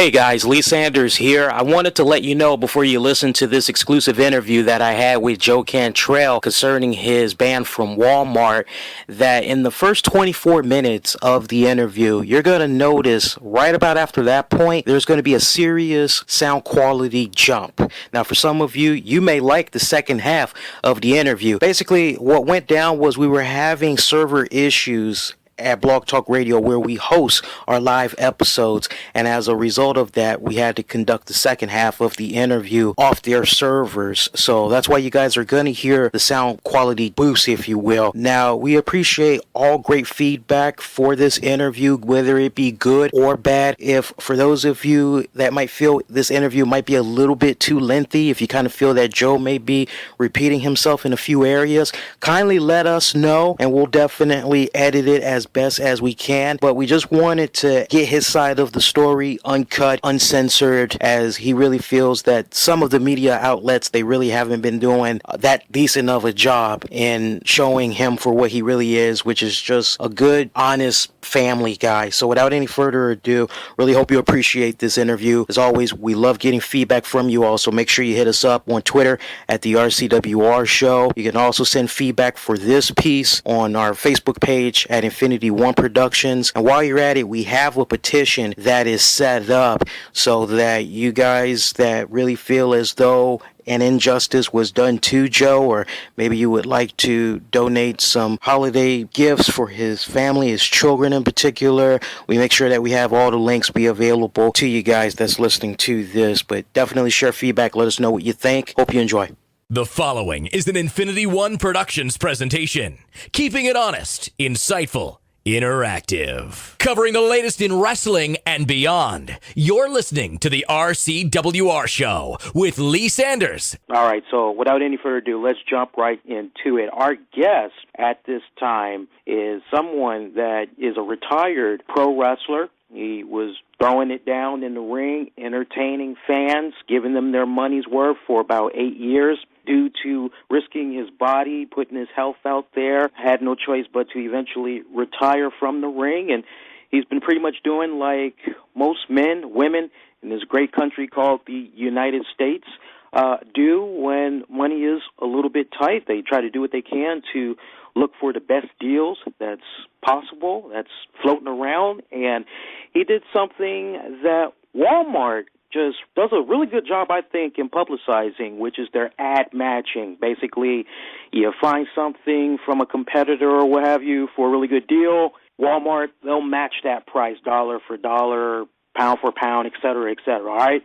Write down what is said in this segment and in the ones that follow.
Hey guys, Lee Sanders here. I wanted to let you know before you listen to this exclusive interview that I had with Joe Cantrell concerning his ban from Walmart, that in the first 24 minutes of the interview, you're going to notice right about after that point, there's going to be a serious sound quality jump. Now, for some of you, you may like the second half of the interview. Basically, what went down was we were having server issues at Blog Talk Radio where we host our live episodes, and as a result of that we had to conduct the second half of the interview off their servers, so that's why you guys are going to hear the sound quality boost, if you will. Now, we appreciate all great feedback for this interview, whether it be good or bad. If for those of you that might feel this interview might be a little bit too lengthy, if you kind of feel that Joe may be repeating himself in a few areas, kindly let us know and we'll definitely edit it as best as we can. But we just wanted to get his side of the story uncut, uncensored, as he really feels that some of the media outlets, they really haven't been doing that decent of a job in showing him for what he really is, which is just a good, honest family guy. So without any further ado, really hope you appreciate this interview. As always, we love getting feedback from you all, so make sure you hit us up on Twitter at the RCWR Show. You can also send feedback for this piece on our Facebook page at Infinity One Productions. And while you're at it, we have a petition that is set up so that you guys that really feel as though an injustice was done to Joe, or maybe you would like to donate some holiday gifts for his family, his children in particular, we make sure that we have all the links be available to you guys that's listening to this. But definitely share feedback, let us know what you think. Hope you enjoy. The following is an Infinity One Productions presentation, keeping it honest, insightful, interactive, covering the latest in wrestling and beyond. You're listening to the RCWR Show with Lee Sanders. All right, so without any further ado, let's jump right into it. Our guest at this time is someone that is a retired pro wrestler. He was throwing it down in the ring, entertaining fans, giving them their money's worth for about 8 years. Due to risking his body, putting his health out there, had no choice but to eventually retire from the ring. And he's been pretty much doing like most men, women in this great country called the United States do when money is a little bit tight. They try to do what they can to look for the best deals that's possible, that's floating around. And he did something that Walmart just does a really good job, I think, in publicizing, which is their ad matching. Basically, you find something from a competitor or what have you for a really good deal, Walmart, they'll match that price dollar for dollar, pound for pound, et cetera, all right?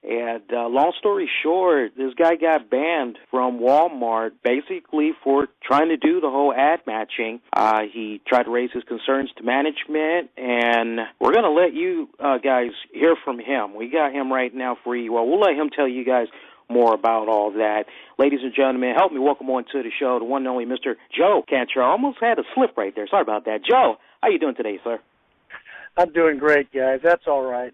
And long story short, this guy got banned from Walmart basically for trying to do the whole ad matching. He tried to raise his concerns to management, and we're going to let you guys hear from him. We got him right now for you. Well, we'll let him tell you guys more about all that. Ladies and gentlemen, help me welcome on to the show the one and only Mr. Joe Cantrell. Almost had a slip right there. Sorry about that. Joe, how you doing today, sir? I'm doing great, guys. That's all right.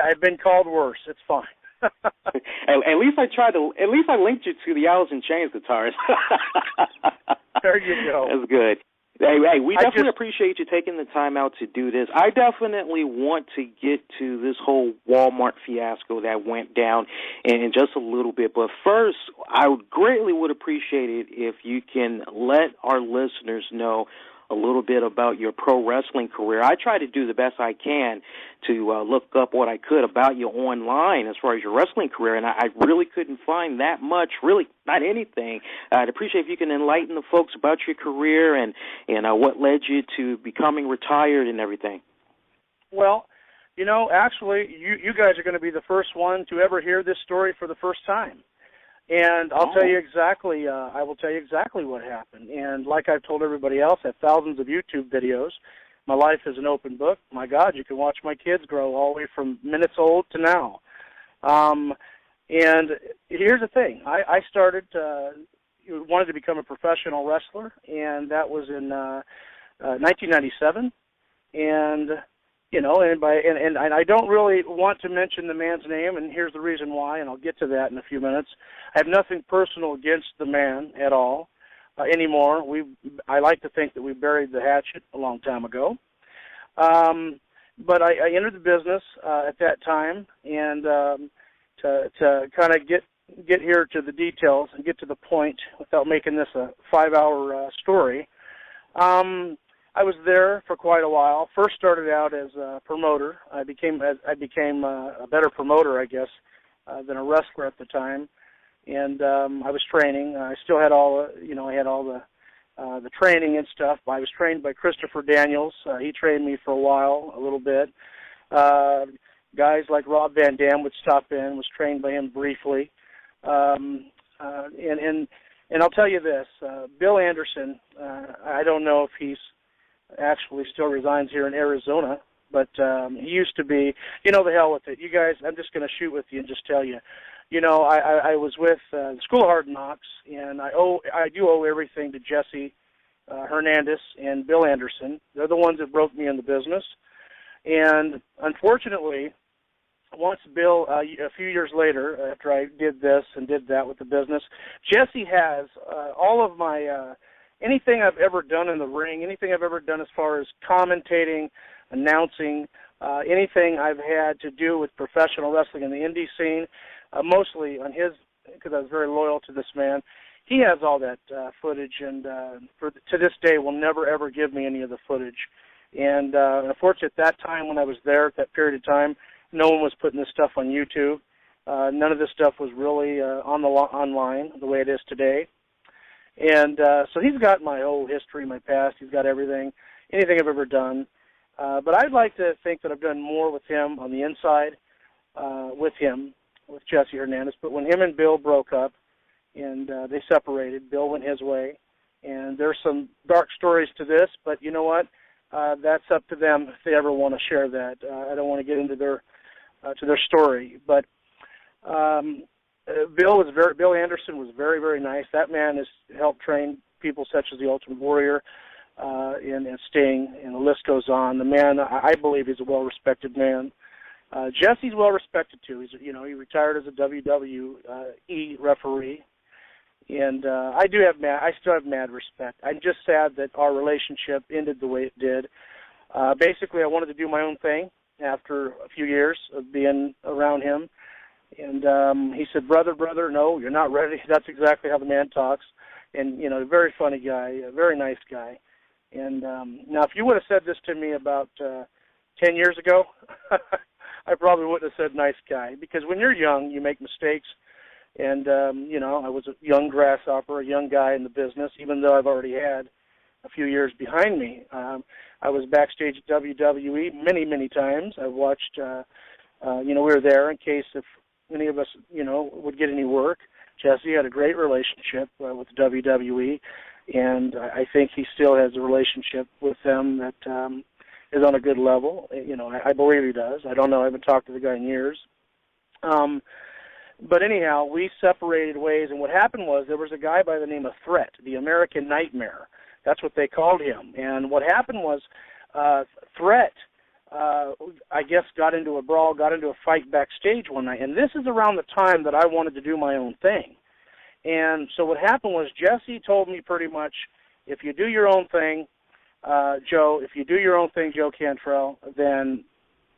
I've been called worse. It's fine. At least I linked you to the Alice in Chains guitarist. There you go. That's good. Hey, we definitely appreciate you taking the time out to do this. I definitely want to get to this whole Walmart fiasco that went down in just a little bit. But first, I greatly would appreciate it if you can let our listeners know a little bit about your pro wrestling career. I try to do the best I can to look up what I could about you online as far as your wrestling career, and I really couldn't find that much, really not anything. I'd appreciate if you can enlighten the folks about your career and what led you to becoming retired and everything. Well, you know, actually, you guys are going to be the first one to ever hear this story for the first time. And I'll tell you exactly, I will tell you exactly what happened. And like I've told everybody else, I have thousands of YouTube videos. My life is an open book. My God, you can watch my kids grow all the way from minutes old to now. And here's the thing. I started, wanted to become a professional wrestler, and that was in 1997. And you know, and I don't really want to mention the man's name, and here's the reason why, and I'll get to that in a few minutes. I have nothing personal against the man at all anymore. I like to think that we buried the hatchet a long time ago. but I entered the business at that time, and to kind of get here to the details and get to the point without making this a 5-hour story. I was there for quite a while. First started out as a promoter. I became a better promoter, I guess, than a wrestler at the time. And I was training. I still had all the training and stuff. I was trained by Christopher Daniels. He trained me for a while, a little bit. Guys like Rob Van Dam would stop in. Was trained by him briefly. And I'll tell you this, Bill Anderson. I don't know if he's actually still resides here in Arizona, but he used to be. The hell with it, you guys. I'm just going to shoot with you and just tell you. I was with the School of Hard Knocks, and I do owe everything to Jesse Hernandez and Bill Anderson. They're the ones that broke me in the business. And unfortunately, once Bill, a few years later, after I did this and did that with the business, Jesse has all of my, anything I've ever done in the ring, anything I've ever done as far as commentating, announcing, anything I've had to do with professional wrestling in the indie scene, mostly on his, because I was very loyal to this man. He has all that footage, and to this day will never, ever give me any of the footage. And unfortunately, at that time when I was there, at that period of time, no one was putting this stuff on YouTube. None of this stuff was really online the way it is today. And so he's got my whole history, my past. He's got everything, anything I've ever done. But I'd like to think that I've done more with him on the inside, with Jesse Hernandez. But when him and Bill broke up and they separated, Bill went his way. And there's some dark stories to this, but you know what? That's up to them if they ever want to share that. I don't want to get into their story. But Bill Anderson was very, very nice. That man has helped train people such as the Ultimate Warrior and Sting, and the list goes on. The man, I believe, is a well-respected man. Jesse's well-respected too. He retired as a WWE referee, and I still have mad respect. I'm just sad that our relationship ended the way it did. Basically, I wanted to do my own thing after a few years of being around him, and he said, brother, no, you're not ready. That's exactly how the man talks, and a very funny guy, a very nice guy. And now, if you would have said this to me about 10 years ago, I probably wouldn't have said nice guy, because when you're young, you make mistakes. And, I was a young grasshopper, a young guy in the business, even though I've already had a few years behind me. I was backstage at WWE many, many times. I watched, we were there in case if any of us, would get any work. Jesse had a great relationship with WWE, and I think he still has a relationship with them that is on a good level. I believe he does. I don't know. I haven't talked to the guy in years. But anyhow, we separated ways, and what happened was there was a guy by the name of Threat, the American Nightmare. That's what they called him. And what happened was Threat, I guess, got into a brawl, got into a fight backstage one night. And this is around the time that I wanted to do my own thing. And so what happened was Jesse told me pretty much, if you do your own thing, Joe Cantrell, then,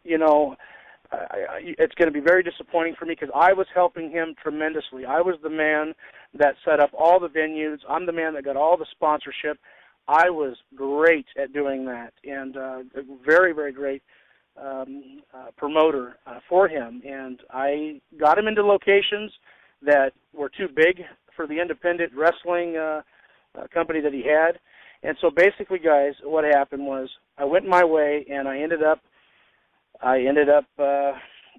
it's going to be very disappointing for me, because I was helping him tremendously. I was the man that set up all the venues. I'm the man that got all the sponsorship. I was great at doing that, and a very, very great promoter for him. And I got him into locations that were too big for the independent wrestling company that he had. And so basically, guys, what happened was I went my way, and I ended up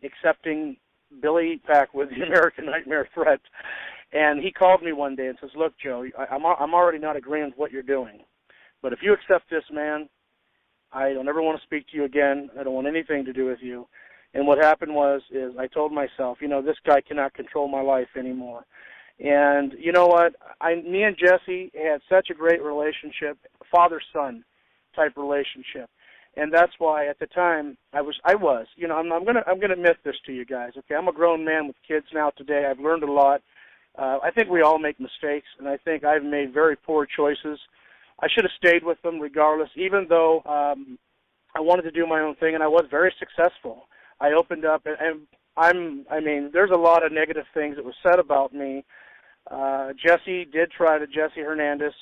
accepting Billy Packwood, the American Nightmare Threat. And he called me one day and says, look, Joe, I'm already not agreeing with what you're doing. But if you accept this, man, I don't ever want to speak to you again. I don't want anything to do with you. And what happened is I told myself, this guy cannot control my life anymore. And you know what? Me and Jesse had such a great relationship, father-son type relationship. And that's why at the time I'm gonna admit this to you guys. Okay, I'm a grown man with kids now today. I've learned a lot. I think we all make mistakes, and I think I've made very poor choices. I should have stayed with them regardless, even though I wanted to do my own thing, and I was very successful. I opened up, and I mean, there's a lot of negative things that was said about me. Jesse Hernandez,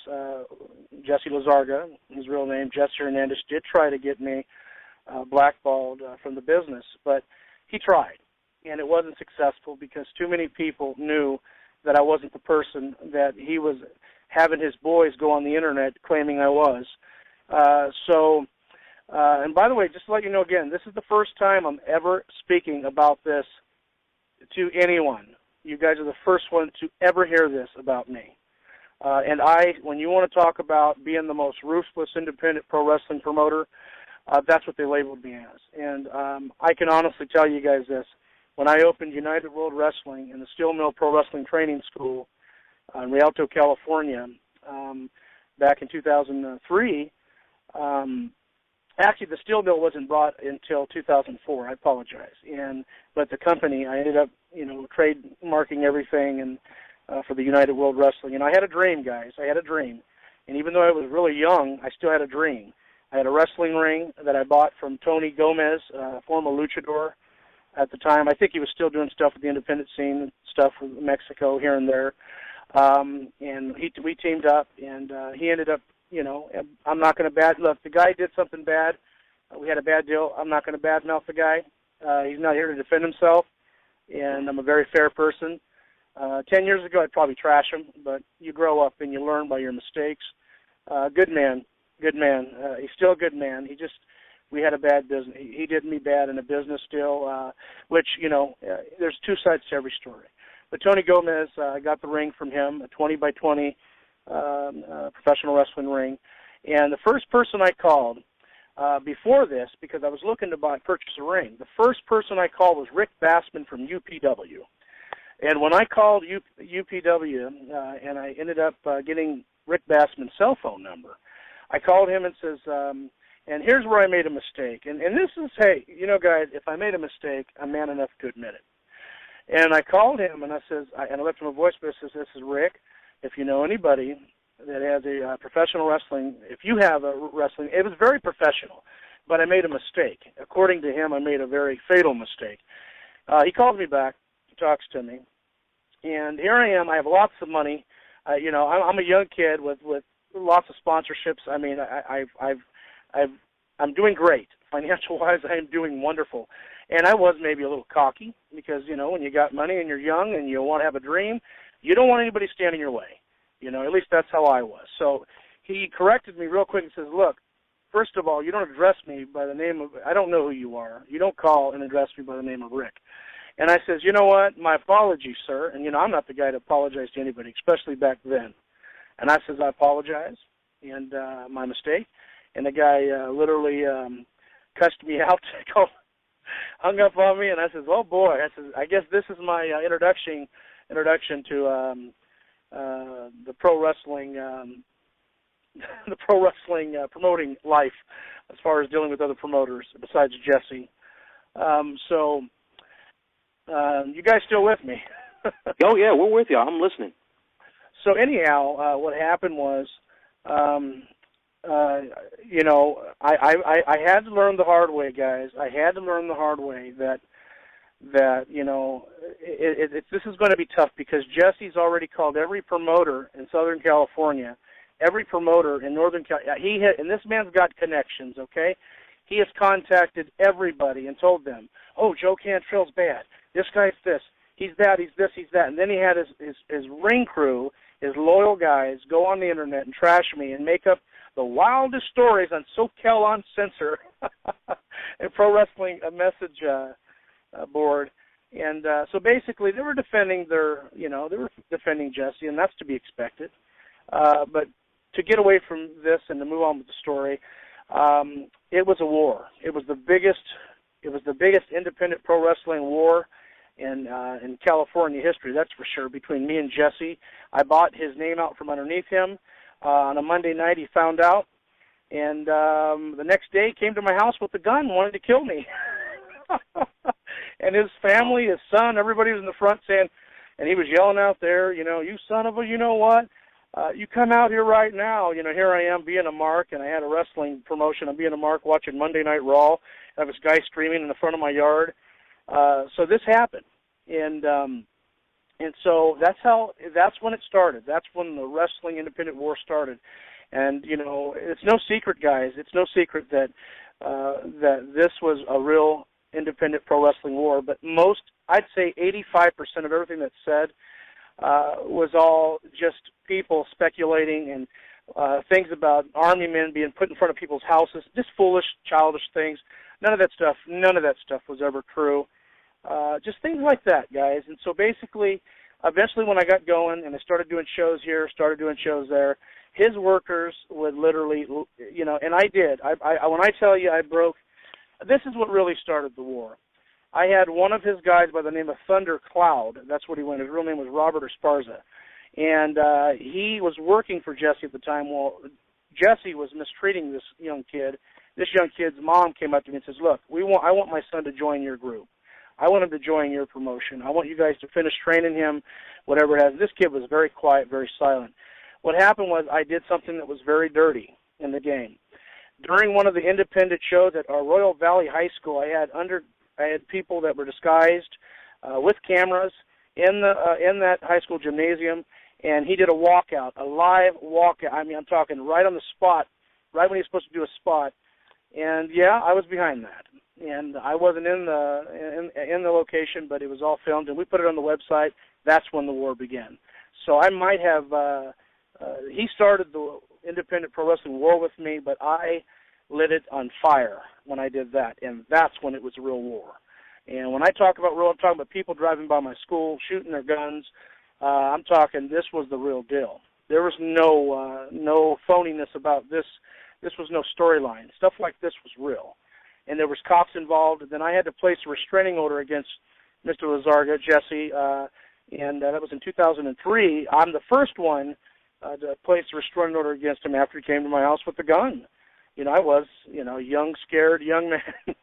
Jesse Lazarga, his real name, Jesse Hernandez, did try to get me blackballed from the business, but he tried, and it wasn't successful because too many people knew that I wasn't the person that he was having his boys go on the internet claiming I was. And by the way, just to let you know again, this is the first time I'm ever speaking about this to anyone. You guys are the first ones to ever hear this about me. And when you want to talk about being the most ruthless independent pro wrestling promoter, that's what they labeled me as. And I can honestly tell you guys this. When I opened United World Wrestling in the Steel Mill Pro Wrestling Training School in Rialto, California, back in 2003, actually the steel mill wasn't brought until 2004. I apologize. But the company, I ended up, trademarking everything and for the United World Wrestling. And I had a dream, guys. I had a dream. And even though I was really young, I still had a dream. I had a wrestling ring that I bought from Tony Gomez, former luchador at the time. I think he was still doing stuff with the independent scene, stuff with Mexico here and there. And we teamed up, and he ended up, I'm not going to look, the guy did something bad. We had a bad deal. I'm not going to badmouth the guy. He's not here to defend himself, and I'm a very fair person. 10 years ago, I'd probably trash him, but you grow up and you learn by your mistakes. Good man. He's still a good man. We had a bad business. He did me bad in a business deal, which, there's two sides to every story. But Tony Gomez, I got the ring from him, a 20 by 20 professional wrestling ring. And the first person I called before this, because I was looking to purchase a ring, the first person I called was Rick Bassman from UPW. And when I called UPW and I ended up getting Rick Bassman's cell phone number, I called him and says, and here's where I made a mistake. And this is, hey, guys, if I made a mistake, I'm man enough to admit it. And I called him and I left him a voice message. This is Rick. If you know anybody that has a professional wrestling, if you have a wrestling, it was very professional, but I made a mistake. According to him, I made a very fatal mistake. He calls me back. He talks to me. And here I am. I have lots of money. I'm a young kid with lots of sponsorships. I mean, I'm doing great. Financial-wise, I am doing wonderful. And I was maybe a little cocky because, when you got money and you're young and you want to have a dream, you don't want anybody standing in your way. At least that's how I was. So he corrected me real quick and says, look, first of all, you don't address me by the name of, I don't know who you are. You don't call and address me by the name of Rick. And I says, you know what, my apologies, sir. And, I'm not the guy to apologize to anybody, especially back then. And I says, I apologize, and my mistake. And the guy literally cussed me out, hung up on me, and I says, oh, boy. I says, I guess this is my introduction to the pro wrestling promoting life as far as dealing with other promoters besides Jesse. You guys still with me? Oh, yeah, we're with you. I'm listening. So anyhow, what happened was, I had to learn the hard way, guys. I had to learn the hard way that this is going to be tough because Jesse's already called every promoter in Southern California, every promoter in Northern California. And this man's got connections, okay? He has contacted everybody and told them, oh, Joe Cantrell's bad. This guy's this. He's that. He's this. He's that. And then he had his ring crew, his loyal guys, go on the internet and trash me and make up the wildest stories on SoCal on Censor and Pro Wrestling Message board. And so basically they were defending Jesse, and that's to be expected. But to get away from this and to move on with the story, it was a war. It was the biggest independent pro wrestling war in California history, that's for sure, between me and Jesse. I bought his name out from underneath him. On a Monday night, he found out, and the next day he came to my house with a gun, wanted to kill me. And his family, his son, everybody was in the front saying, and he was yelling out there, you son of a you-know-what. you come out here right now, here I am being a mark, and I had a wrestling promotion. I'm being a mark watching Monday Night Raw. I have this guy screaming in the front of my yard. So this happened. And so that's when it started. That's when the wrestling independent war started. And, it's no secret, guys. It's no secret that this was a real independent pro wrestling war. But I'd say 85% of everything that's said was all just people speculating and things about Army men being put in front of people's houses, just foolish, childish things. None of that stuff was ever true. Just things like that, guys. And so basically, eventually when I got going and I started doing shows here, started doing shows there, his workers would literally, and I did. When I tell you I broke, this is what really started the war. I had one of his guys by the name of Thunder Cloud. That's what he went. His real name was Robert Esparza. And he was working for Jesse at the time. Well, Jesse was mistreating this young kid. This young kid's mom came up to me and says, look, I want my son to join your group. I want him to join your promotion. I want you guys to finish training him, whatever it has. This kid was very quiet, very silent. What happened was I did something that was very dirty in the game. During one of the independent shows at our Royal Valley High School, I had people that were disguised with cameras in that high school gymnasium, and he did a walkout, a live walkout. I mean, I'm talking right on the spot, right when he was supposed to do a spot. And yeah, I was behind that, and I wasn't in the location, but it was all filmed, and we put it on the website. That's when the war began. So I might have. He started the independent pro wrestling war with me, but I lit it on fire when I did that, and that's when it was a real war. And when I talk about real, I'm talking about people driving by my school, shooting their guns. I'm talking this was the real deal. There was no phoniness about this. This was no storyline. Stuff like this was real. And there was cops involved. And then I had to place a restraining order against Mr. Lazarga, Jesse, and that was in 2003. I'm the first one to place a restraining order against him after he came to my house with a gun. I was, young, scared young man.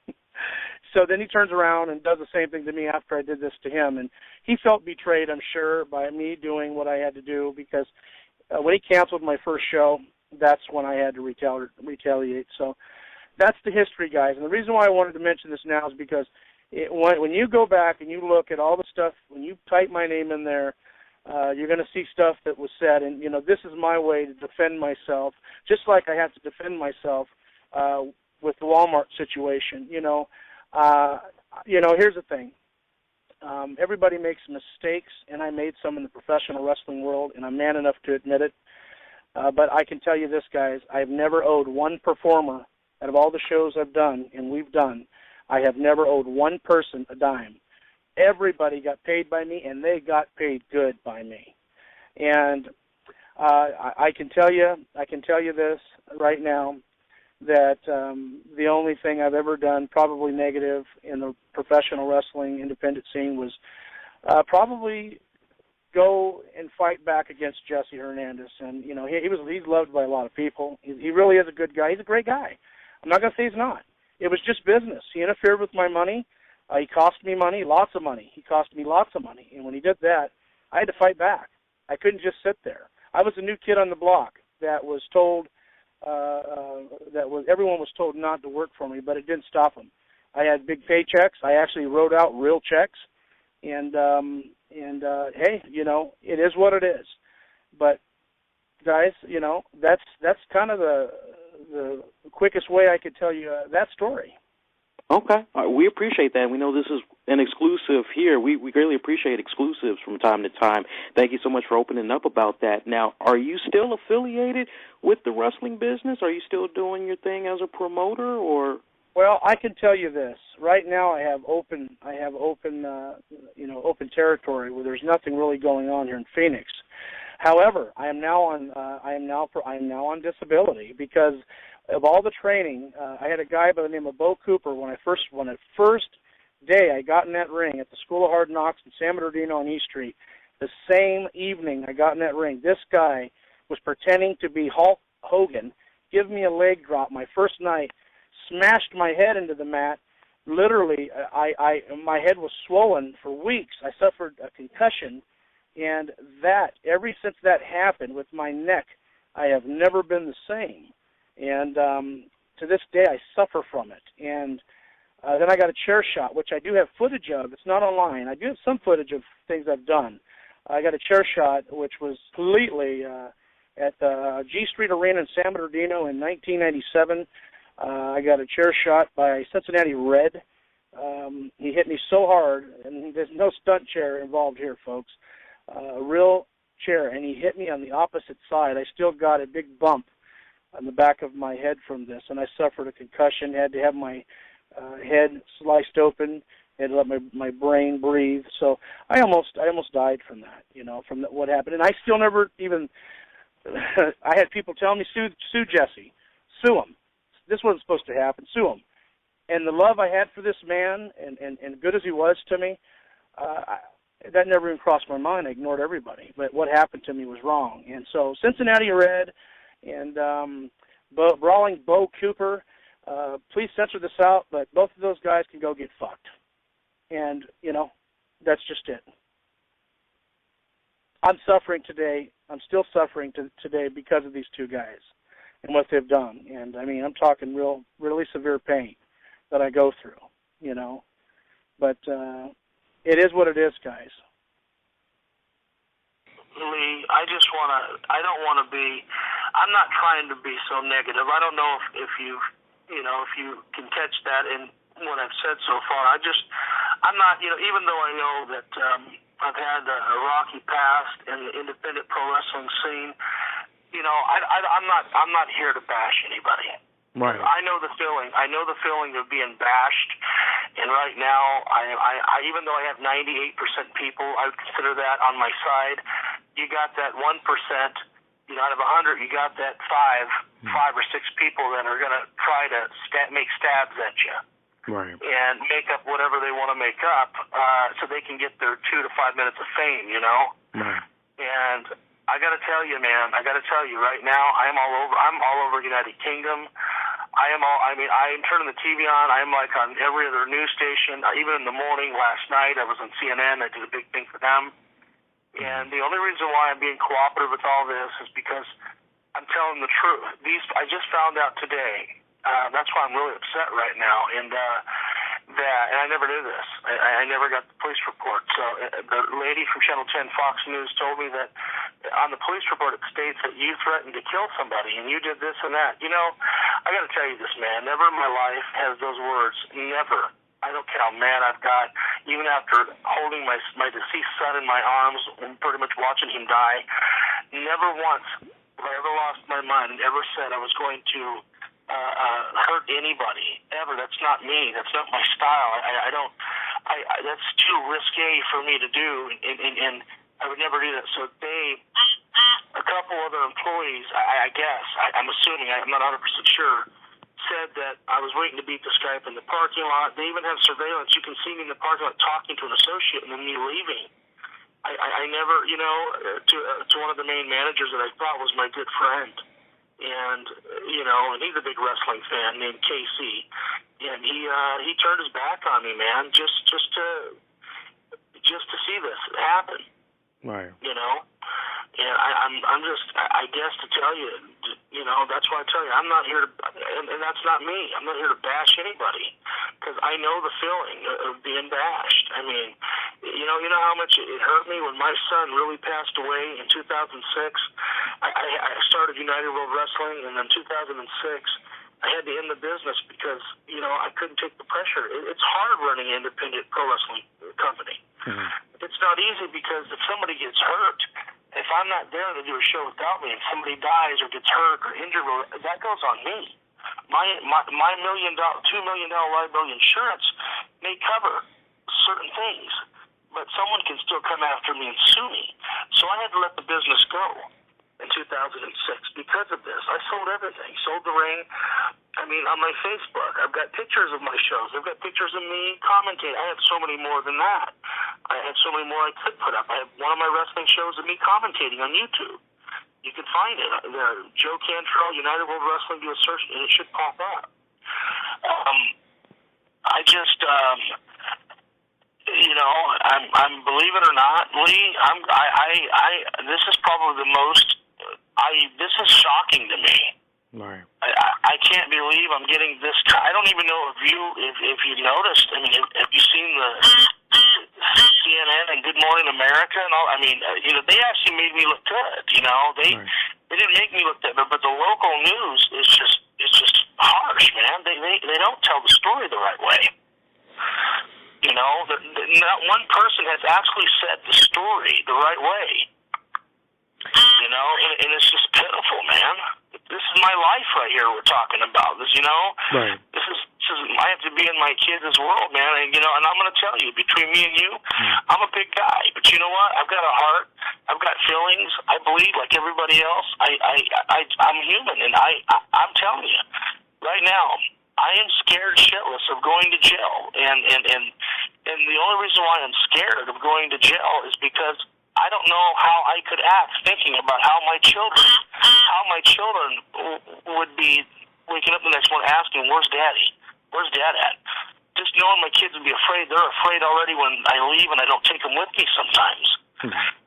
So then he turns around and does the same thing to me after I did this to him. And he felt betrayed, I'm sure, by me doing what I had to do because when he canceled my first show, that's when I had to retaliate. So that's the history, guys. And the reason why I wanted to mention this now is because when you go back and you look at all the stuff, when you type my name in there, you're going to see stuff that was said. And, this is my way to defend myself, just like I have to defend myself with the Walmart situation. Here's the thing. Everybody makes mistakes, and I made some in the professional wrestling world, and I'm man enough to admit it. But I can tell you this, guys, I've never owed one performer out of all the shows I've done, and we've done, I have never owed one person a dime. Everybody got paid by me, and they got paid good by me. And I can tell you this right now, that the only thing I've ever done probably negative in the professional wrestling independent scene was probably go and fight back against Jesse Hernandez. And, he's loved by a lot of people. He really is a good guy. He's a great guy. I'm not going to say he's not. It was just business. He interfered with my money. He cost me money, lots of money. He cost me lots of money. And when he did that, I had to fight back. I couldn't just sit there. I was a new kid on the block that was told, everyone was told not to work for me, but it didn't stop them. I had big paychecks. I actually wrote out real checks. And hey, it is what it is. But guys, that's kind of the quickest way I could tell you that story. Okay. We appreciate that. We know this is an exclusive here. We greatly appreciate exclusives from time to time. Thank you so much for opening up about that. Now, are you still affiliated with the wrestling business? Are you still doing your thing as a promoter, or? Well, I can tell you this. Right now, I have open territory where there's nothing really going on here in Phoenix. However, I am now on disability because of all the training. I had a guy by the name of Bo Cooper when the first day I got in that ring at the School of Hard Knocks in San Bernardino on East Street. The same evening I got in that ring, this guy was pretending to be Hulk Hogan, give me a leg drop my first night, smashed my head into the mat. Literally, my head was swollen for weeks. I suffered a concussion, And that, ever since that happened with my neck, I have never been the same. And to this day, I suffer from it. And then I got a chair shot, which I do have footage of. It's not online. I do have some footage of things I've done. I got a chair shot, which was completely at the G Street Arena in San Bernardino in 1997. I got a chair shot by Cincinnati Red. He hit me so hard, and there's no stunt chair involved here, folks. A real chair, and he hit me on the opposite side. I still got a big bump on the back of my head from this, and I suffered a concussion. Had to have my head sliced open, had to let my brain breathe. So I almost died from that, from what happened. And I still never even. I had people tell me, sue Jesse, sue him. This wasn't supposed to happen. Sue him. And the love I had for this man, and good as he was to me, that never even crossed my mind. I ignored everybody. But what happened to me was wrong. And so Cincinnati Red and Brawling Bo Cooper, please censor this out, but both of those guys can go get fucked. And, that's just it. I'm suffering today. I'm still suffering today because of these two guys and what they've done. And, I'm talking really severe pain that I go through, But it is what it is, guys. Lee, I'm not trying to be so negative. I don't know if you can catch that in what I've said so far. I'm not, even though I know that I've had a rocky past in the independent pro wrestling scene, I'm not here to bash anybody. Right. I know the feeling. I know the feeling of being bashed. And right now, I even though I have 98% people, I would consider that on my side. You got that 1%. Out of 100, you got that five or six people that are going to try to make stabs at you. Right. And make up whatever they want to make up, so they can get their 2 to 5 minutes of fame. Right. And I got to tell you, man. Right now, I'm all over United Kingdom. I'm turning the TV on. I'm like on every other news station. Even in the morning last night, I was on CNN. I did a big thing for them. And the only reason why I'm being cooperative with all this is because I'm telling the truth. I just found out today. That's why I'm really upset right now. And I never knew this. I never got the police report. So the lady from Channel 10 Fox News told me that on the police report it states that you threatened to kill somebody and you did this and that. I got to tell you this, man. Never in my life has those words. Never. I don't care how mad I've got. Even after holding my deceased son in my arms and pretty much watching him die, never once have I ever lost my mind and ever said I was going to hurt anybody ever. That's not me. That's not my style. I don't. That's too risque for me to do, and I would never do that. So a couple other employees, I guess, I'm assuming, I'm not 100% sure, said that I was waiting to beat this guy up in the parking lot. They even have surveillance. You can see me in the parking lot talking to an associate and then me leaving. I never, to one of the main managers that I thought was my good friend. And, and he's a big wrestling fan named Casey. And he turned his back on me, man, just to see this happen. Right. And I guess to tell you, that's why I tell you, I'm not here to, and that's not me. I'm not here to bash anybody because I know the feeling of being bashed. You know how much it hurt me when my son really passed away in 2006. I started United World Wrestling, and then 2006, I had to end the business because, I couldn't take the pressure. It's hard running an independent pro wrestling company. Mm-hmm. It's not easy because if somebody gets hurt, if I'm not there to do a show without me, and somebody dies or gets hurt or injured, that goes on me. My $2 million liability insurance may cover certain things, but someone can still come after me and sue me. So I had to let the business go in 2006 because of this. I sold everything. Sold the ring. On my Facebook, I've got pictures of my shows. I've got pictures of me commentating. I have so many more than that. I have so many more I could put up. I have one of my wrestling shows of me commentating on YouTube. You can find it there. Joe Cantrell, United World Wrestling, do a search, and it should pop up. I'm believe it or not, Lee, this is probably the most, this is shocking to me. Right. I can't believe I'm getting this. I don't even know if you noticed. I mean, have you seen the CNN and Good Morning America and all? I mean, they actually made me look good. They didn't make me look good, but the local news is just harsh, man. They don't tell the story the right way. Not one person has actually said the story the right way. And it's just pitiful, man. This is my life right here we're talking about. This, Right. This is I have to be in my kids' world, man. And and I'm going to tell you, between me and you, I'm a big guy, but you know what? I've got a heart. I've got feelings. I bleed like everybody else. I'm human, and I'm telling you, right now, I am scared shitless of going to jail, and the only reason why I'm scared of going to jail is because I don't know how I could act thinking about how my children would be waking up the next morning asking, "Where's Daddy? Where's Dad at?" Just knowing my kids would be afraid. They're afraid already when I leave and I don't take them with me sometimes.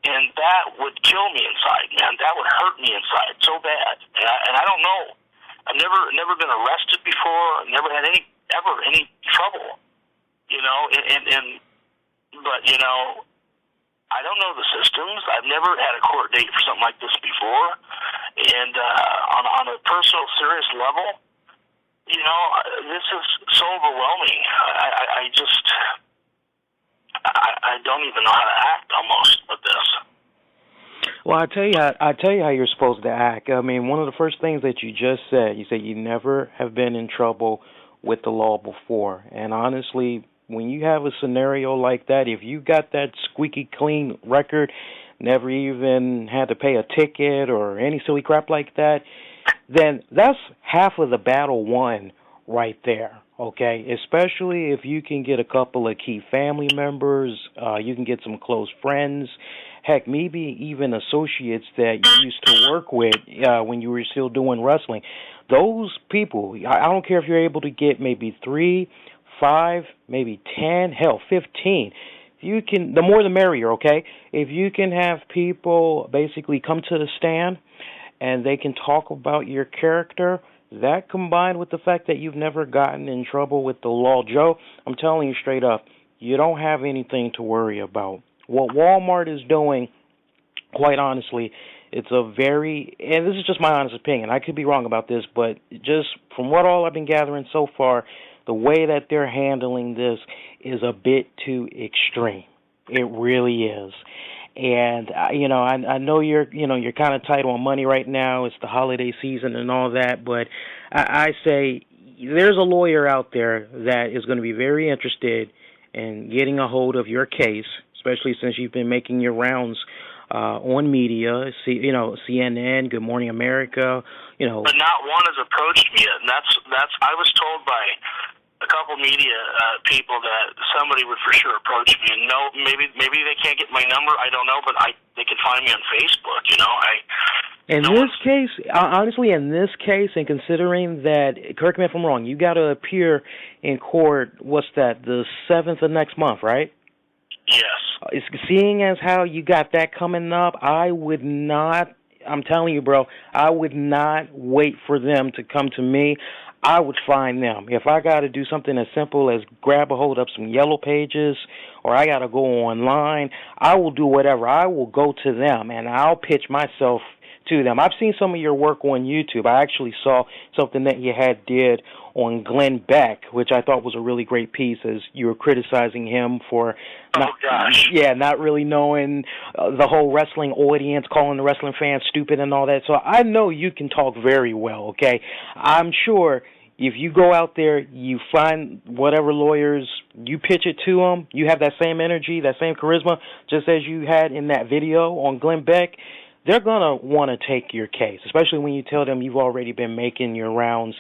And that would kill me inside, man. That would hurt me inside so bad. And I don't know. I've never been arrested before. I've never had any trouble. But I don't know the systems. I've never had a court date for something like this before. And on a personal, serious level, this is so overwhelming. I don't even know how to act almost with this. Well, I tell you how you're supposed to act. I mean, one of the first things that you just said, you said you never have been in trouble with the law before. And honestly, when you have a scenario like that, if you got that squeaky clean record, never even had to pay a ticket or any silly crap like that, then that's half of the battle won right there, okay? Especially if you can get a couple of key family members, you can get some close friends, heck, maybe even associates that you used to work with when you were still doing wrestling. Those people, I don't care if you're able to get maybe 3, 5, maybe 10, hell, 15. You can, the more the merrier, okay? If you can have people basically come to the stand and they can talk about your character, that combined with the fact that you've never gotten in trouble with the law, Joe, I'm telling you straight up, you don't have anything to worry about. What Walmart is doing, quite honestly, it's a very, and this is just my honest opinion, I could be wrong about this, but just from what all I've been gathering so far, the way that they're handling this is a bit too extreme. It really is. And I know you're kind of tight on money right now. It's the holiday season and all that, but I say there's a lawyer out there that is going to be very interested in getting a hold of your case, especially since you've been making your rounds on media, CNN, Good Morning America, But not one has approached me yet, and that's I was told by a couple media people that somebody would for sure approach me. And no, maybe they can't get my number. I don't know, but they can find me on Facebook. Honestly, in this case, and considering that, correct me if I'm wrong, you got to appear in court. What's that? The 7th of next month, right? Yes. Seeing as how you got that coming up, I would not. I'm telling you, bro, I would not wait for them to come to me. I would find them. If I got to do something as simple as grab a hold of some yellow pages or I got to go online, I will do whatever. I will go to them, and I'll pitch myself to them. I've seen some of your work on YouTube. I actually saw something that you did on Glenn Beck, which I thought was a really great piece, as you were criticizing him for not really knowing the whole wrestling audience, calling the wrestling fans stupid and all that. So I know you can talk very well, okay? I'm sure if you go out there, you find whatever lawyers, you pitch it to them, you have that same energy, that same charisma, just as you had in that video on Glenn Beck, they're going to want to take your case, especially when you tell them you've already been making your rounds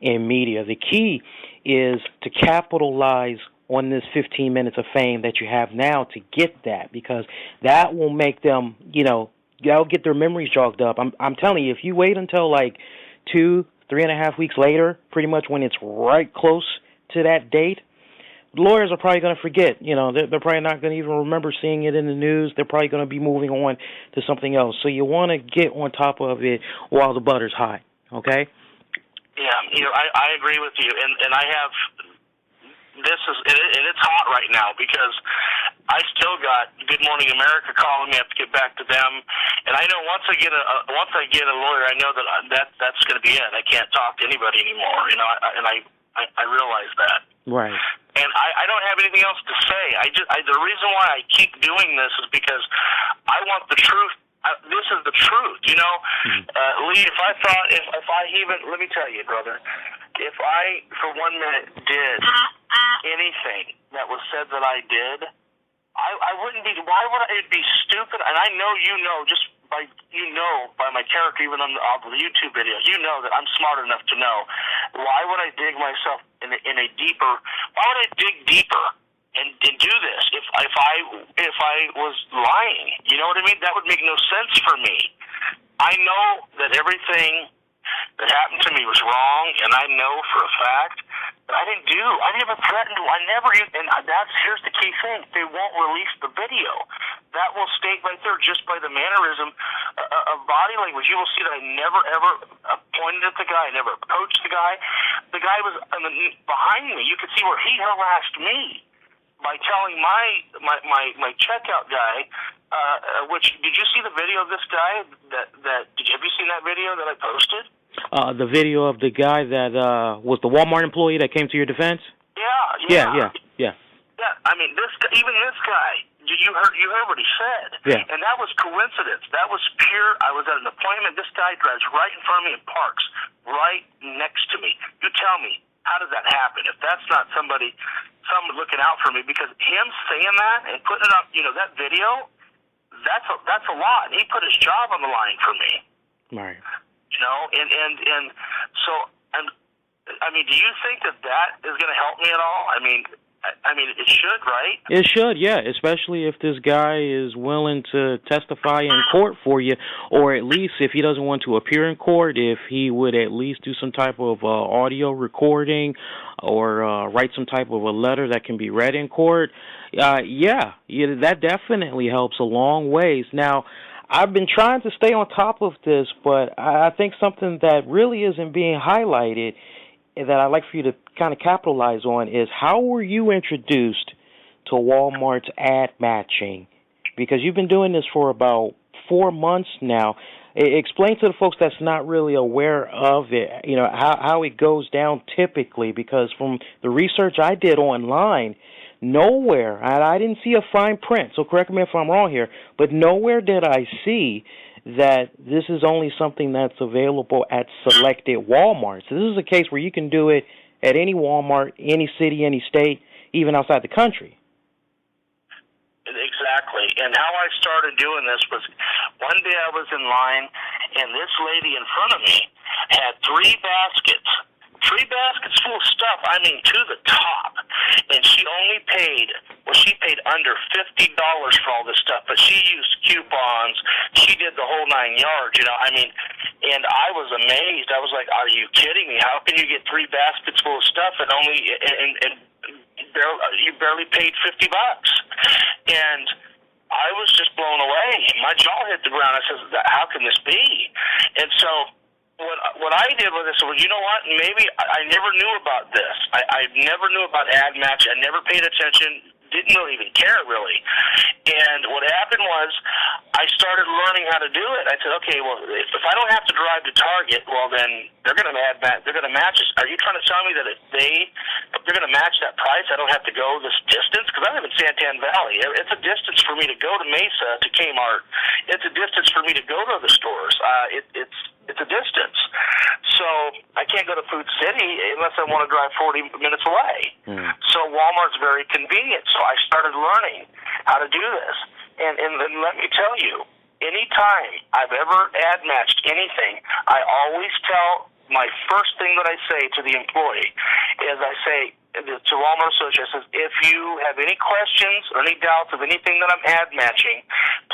in media. The key is to capitalize on this 15 minutes of fame that you have now to get that, because that will make them, that'll get their memories jogged up. I'm telling you, if you wait until like 2-3.5 weeks later, pretty much when it's right close to that date, lawyers are probably going to forget. They're probably not going to even remember seeing it in the news. They're probably going to be moving on to something else. So you want to get on top of it while the butter's hot, okay? Yeah, I agree with you, and I have and it's hot right now because I still got Good Morning America calling me. I have to get back to them, and I know once I get a lawyer, I know that's going to be it. I can't talk to anybody anymore. I realize that. Right. And I don't have anything else to say. The reason why I keep doing this is because I want the truth. This is the truth, Lee, if I even, let me tell you, brother, if I, for 1 minute, did anything that was said that I did, I wouldn't be, why would I, it'd be stupid, and I know just by my character, even on the YouTube videos, that I'm smart enough to know, why would I dig myself in a deeper, why would I dig deeper and do this if I was lying? You know what I mean? That would make no sense for me. I know that everything that happened to me was wrong, and I know for a fact that I never threatened to. Here's the key thing. They won't release the video. That will state right there just by the mannerism of body language. You will see that I never, ever pointed at the guy. I never approached the guy. The guy was behind me. You could see where he harassed me by telling my checkout guy, which, did you see the video of this guy? Have you seen that video that I posted? The video of the guy that was the Walmart employee that came to your defense? Yeah. Yeah, I mean, this guy, you heard what he said. Yeah. And that was coincidence. That was pure. I was at an appointment. This guy drives right in front of me and parks right next to me. You tell me, how does that happen? If that's not someone looking out for me, because him saying that and putting it up, that video, that's a lot. He put his job on the line for me. Right. And so, I mean, do you think that is going to help me at all? I mean, it should, right? It should, yeah, especially if this guy is willing to testify in court for you, or at least if he doesn't want to appear in court, if he would at least do some type of audio recording or write some type of a letter that can be read in court. That definitely helps a long ways. Now, I've been trying to stay on top of this, but I think something that really isn't being highlighted that I'd like for you to kind of capitalize on is, how were you introduced to Walmart's ad matching? Because you've been doing this for about 4 months now. Explain to the folks that's not really aware of it, how it goes down typically, because from the research I did online, nowhere, and I didn't see a fine print, so correct me if I'm wrong here, but nowhere did I see that this is only something that's available at selected Walmarts. So this is a case where you can do it at any Walmart, any city, any state, even outside the country. Exactly. And how I started doing this was, one day I was in line, and this lady in front of me had 3 baskets full of stuff, to the top. And she paid under $50 for all this stuff, but she used coupons. She did the whole 9 yards, and I was amazed. I was like, are you kidding me? How can you get 3 baskets full of stuff and you barely paid $50? And I was just blown away. My jaw hit the ground. I said, how can this be? And so what I did was, I said, well, you know what? Maybe I never knew about this. I never knew about ad match. I never paid attention. Didn't really even care, really. And what happened was, I started learning how to do it. I said, okay, well, if I don't have to drive to Target, well, then they're going to match us. Are you trying to tell me that if they're going to match that price, I don't have to go this distance? Because I live in Santan Valley. It's a distance for me to go to Mesa, to Kmart. It's a distance for me to go to the stores. It's a distance. So I can't go to Food City unless I want to drive 40 minutes away. So Walmart's very convenient. So I started learning how to do this. And let me tell you, anytime I've ever ad matched anything, I always tell, my first thing that I say to the employee is, I say to Walmart Associates, if you have any questions or any doubts of anything that I'm ad matching,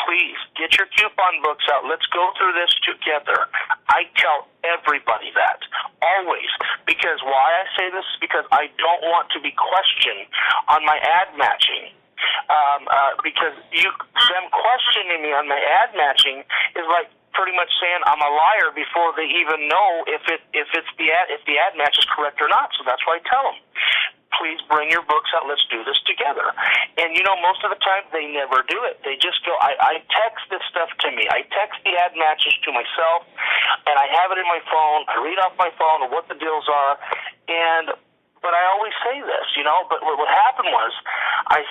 please get your coupon books out. Let's go through this together. I tell everybody that, always. Because why I say this is because I don't want to be questioned on my ad matching. Because them questioning me on my ad matching is like pretty much saying I'm a liar before they even know if the ad match is correct or not. So that's why I tell them, please bring your books out. Let's do this together. And, most of the time they never do it. They just go, I text this stuff to me. I text the ad matches to myself, and I have it in my phone. I read off my phone what the deals are. But I always say this, but what happened was, I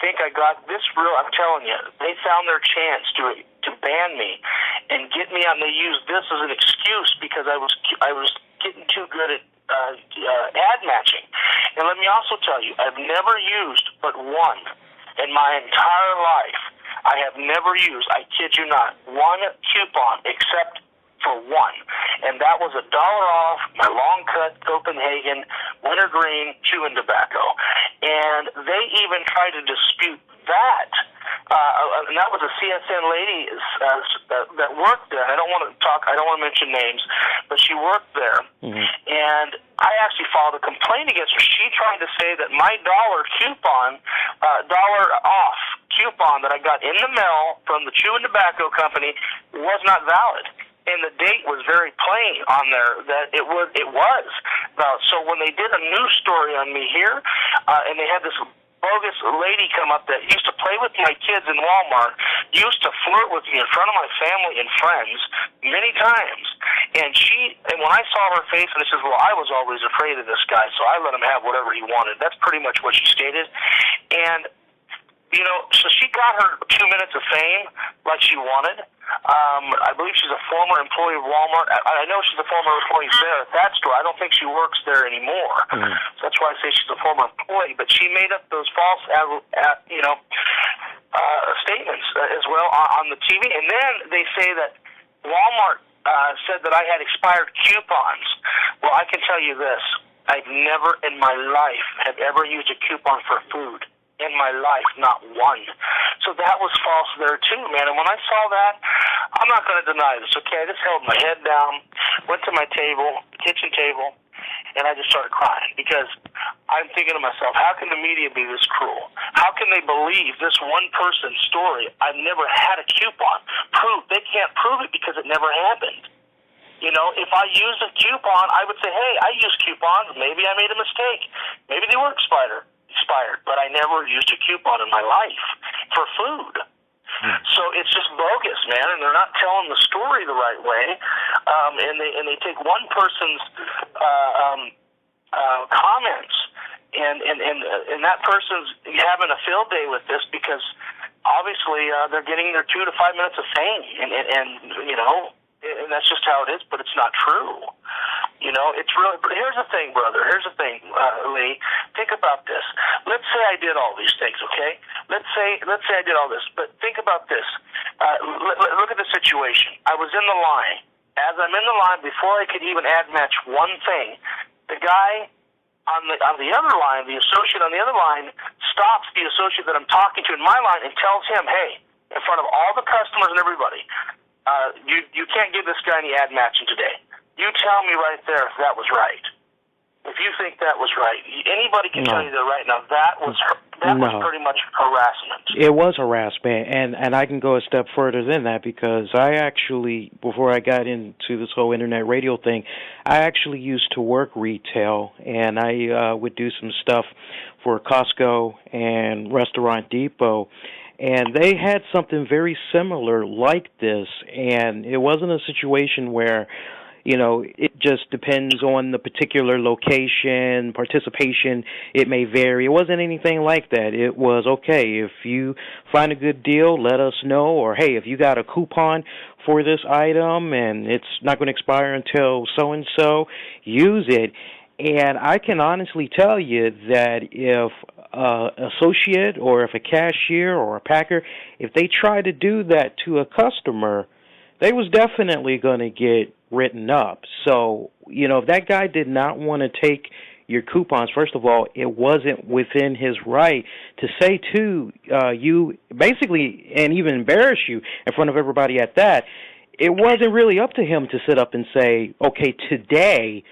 think I got this real. I'm telling you, they found their chance to ban me and get me on. They used this as an excuse because I was getting too good at ad matching. And let me also tell you, I've never used but one in my entire life. I have never used, I kid you not, one coupon except for one, and that was $1 off my long cut Copenhagen wintergreen chewing tobacco. And they even tried to dispute that. And that was a CSN lady that worked there. I don't want to mention names, but she worked there. Mm-hmm. And I actually filed a complaint against her. She tried to say that my dollar coupon, dollar off coupon that I got in the mail from the chewing tobacco company was not valid. And the date was very plain on there that it was. So when they did a news story on me here, and they had this bogus lady come up that used to play with my kids in Walmart, used to flirt with me in front of my family and friends many times. And when I saw her face, and I said, well, I was always afraid of this guy, so I let him have whatever he wanted. That's pretty much what she stated. And so she got her 2 minutes of fame like she wanted. I believe she's a former employee of Walmart. I know she's a former employee there at that store. I don't think she works there anymore. Mm-hmm. So that's why I say she's a former employee. But she made up those false, statements as well on the TV. And then they say that Walmart said that I had expired coupons. Well, I can tell you this. I've never in my life have ever used a coupon for food. In my life, not one. So that was false there too, man. And when I saw that, I'm not going to deny this, okay? I just held my head down, went to my kitchen table, and I just started crying because I'm thinking to myself, how can the media be this cruel? How can they believe this one person's story? I've never had a coupon. They can't prove it because it never happened. If I used a coupon, I would say, hey, I use coupons. Maybe I made a mistake. Maybe they were expired, but I never used a coupon in my life for food. So it's just bogus, man, and they're not telling the story the right way. And they take one person's comments, and that person's having a field day with this because obviously they're getting their 2 to 5 minutes of fame, and that's just how it is. But it's not true. It's really. But here's the thing, brother. Here's the thing, Lee. Think about this. Let's say I did all these things, okay? Let's say I did all this. But think about this. Look at the situation. I was in the line. As I'm in the line, before I could even ad match one thing, the guy on the other line, the associate on the other line, stops the associate that I'm talking to in my line and tells him, hey, in front of all the customers and everybody, you can't give this guy any ad matching today. You tell me right there if that was right. If you think that was right, anybody can tell you that right now. That was pretty much harassment. It was harassment, and I can go a step further than that because I actually, before I got into this whole internet radio thing, I actually used to work retail, and I would do some stuff for Costco and Restaurant Depot. And they had something very similar like this, and it wasn't a situation where it just depends on the particular location, participation, it may vary. It wasn't anything like that. It was, okay, if you find a good deal, let us know, or, hey, if you got a coupon for this item and it's not going to expire until so-and-so, use it. And I can honestly tell you that if associate or if a cashier or a packer, if they try to do that to a customer, they was definitely going to get written up. So, if that guy did not want to take your coupons. First of all, it wasn't within his right to say to you, basically, and even embarrass you in front of everybody at that. It wasn't really up to him to sit up and say, okay, today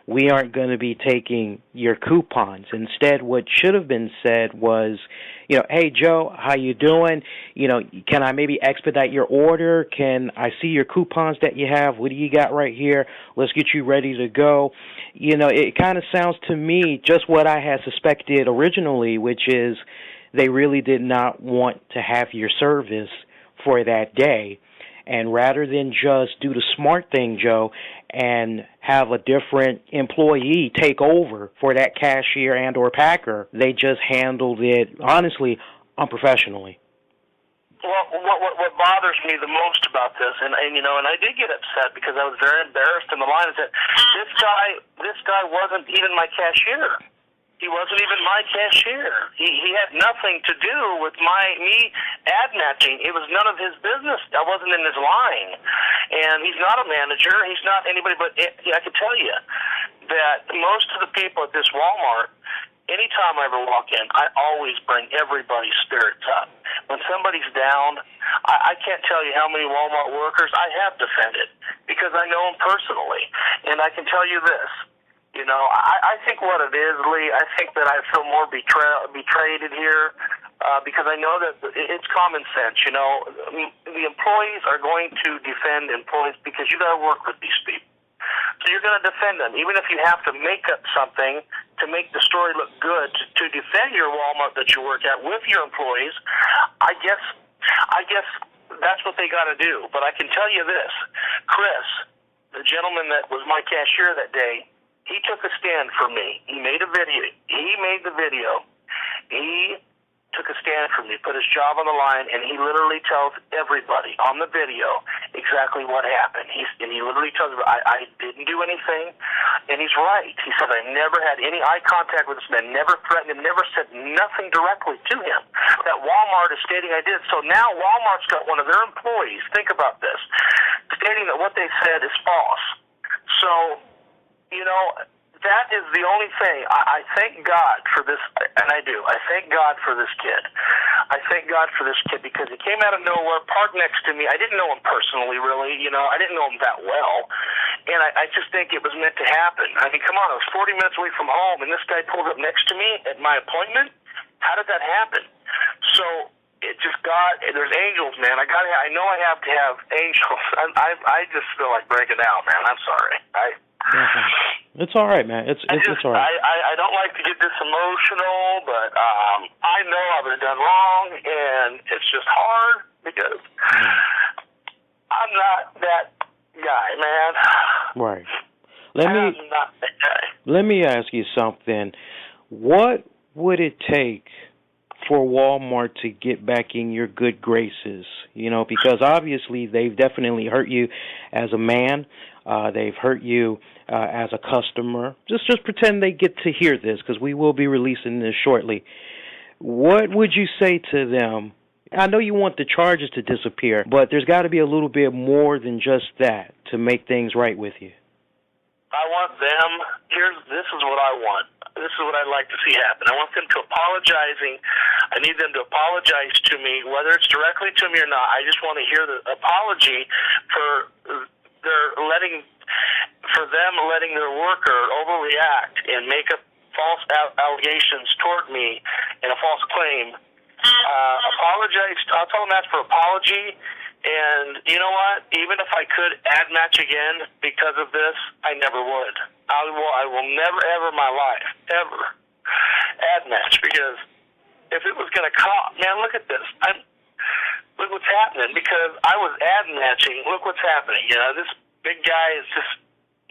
we aren't going to be taking your coupons. Instead, what should have been said was, hey, Joe, how you doing? Can I maybe expedite your order? Can I see your coupons that you have? What do you got right here? Let's get you ready to go. It kind of sounds to me just what I had suspected originally, which is they really did not want to have your service for that day. And rather than just do the smart thing, Joe, and have a different employee take over for that cashier and or packer, they just handled it, honestly, unprofessionally. Well, what bothers me the most about this, and I did get upset because I was very embarrassed in the line, is that this guy wasn't even my cashier. He wasn't even my cashier. He had nothing to do with me ad matching. It was none of his business. I wasn't in his line. And he's not a manager. He's not anybody, but I can tell you that most of the people at this Walmart, anytime I ever walk in, I always bring everybody's spirits up. When somebody's down, I can't tell you how many Walmart workers I have defended because I know them personally. And I can tell you this. I think what it is, Lee, I think that I feel more betrayed here because I know that it's common sense. The employees are going to defend employees because you got to work with these people. So you're going to defend them, even if you have to make up something to make the story look good to defend your Walmart that you work at with your employees. I guess that's what they got to do. But I can tell you this, Chris, the gentleman that was my cashier that day, he took a stand for me. He made a video. He made the video. He took a stand for me, put his job on the line, and he literally tells everybody on the video exactly what happened. He literally tells them, I didn't do anything, and he's right. He said, I never had any eye contact with this man, never threatened him, never said nothing directly to him. That Walmart is stating I did. So now Walmart's got one of their employees, think about this, stating that what they said is false. So, that is the only thing. I thank God for this, and I do. I thank God for this kid. I thank God for this kid because he came out of nowhere, parked next to me. I didn't know him personally, really. I didn't know him that well. And I just think it was meant to happen. I mean, come on, I was 40 minutes away from home, and this guy pulled up next to me at my appointment. How did that happen? So it just there's angels, man. I know I have to have angels. I just feel like breaking down, man. I'm sorry. It's all right, man. It's all right. I don't like to get this emotional, but I know I've done wrong, and it's just hard because I'm not that guy, man. Right. I'm not that guy. Let me ask you something. What would it take for Walmart to get back in your good graces? Because obviously they've definitely hurt you as a man. They've hurt you as a customer. Just pretend they get to hear this because we will be releasing this shortly. What would you say to them? I know you want the charges to disappear, but there's got to be a little bit more than just that to make things right with you. I want them, this is what I want. This is what I'd like to see happen. I want them to I need them to apologize to me, whether it's directly to me or not. I just want to hear the apology for them letting their worker overreact and make up false allegations toward me and a false claim. Apologize. I'll tell them ask for apology. And you know what? Even if I could ad match again because of this, I never would. I will never, ever in my life, ever ad match because if it was going to cost, man, look at this. Look what's happening because I was ad matching. Look what's happening. This big guy is just,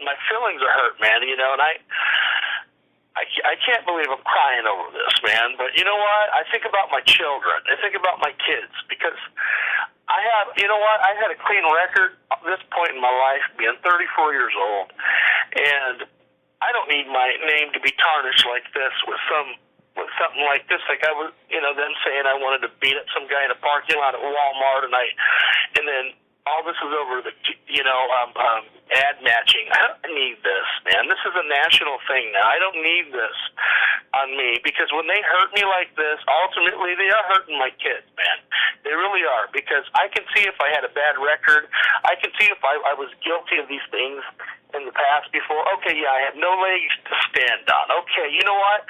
my feelings are hurt, man. And I can't believe I'm crying over this, man. But you know what? I think about my children. I think about my kids because I had a clean record at this point in my life, being 34 years old, and I don't need my name to be tarnished like this with something like this. Like I was, them saying I wanted to beat up some guy in a parking lot at Walmart, and then all this is over the, ad matching. I don't need this, man. man. This is a national thing now. I don't need this on me, because when they hurt me like this, ultimately they are hurting my kids, man. They really are, because I can see if I had a bad record. I can see if I was guilty of these things in the past before. Okay, yeah, I have no legs to stand on. Okay, you know what?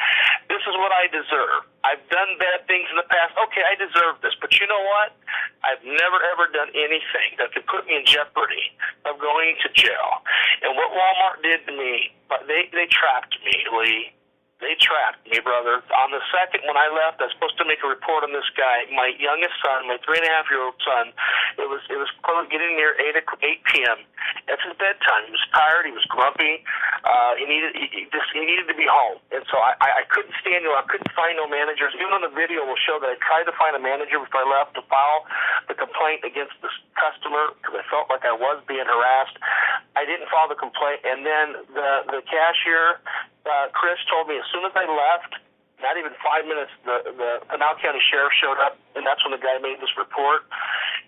This is what I deserve. I've done bad things in the past. Okay, I deserve this. But you know what? I've never, ever done anything that could put me in jeopardy of going to jail. And what Walmart did to me, they trapped me, Lee. They trapped me, brother. On the second, when I left, I was supposed to make a report on this guy. My youngest son, my 3.5-year-old son, it was close, getting near 8 p.m. That's his bedtime. He was tired. He was grumpy. He needed to be home. And so I couldn't stand I couldn't find no managers. Even on the video will show that I tried to find a manager before I left to file the complaint against this customer, because I felt like I was being harassed. I didn't file the complaint. And then the cashier, Chris, told me as soon as I left, not even 5 minutes, the Pinal County Sheriff showed up, and that's when the guy made this report.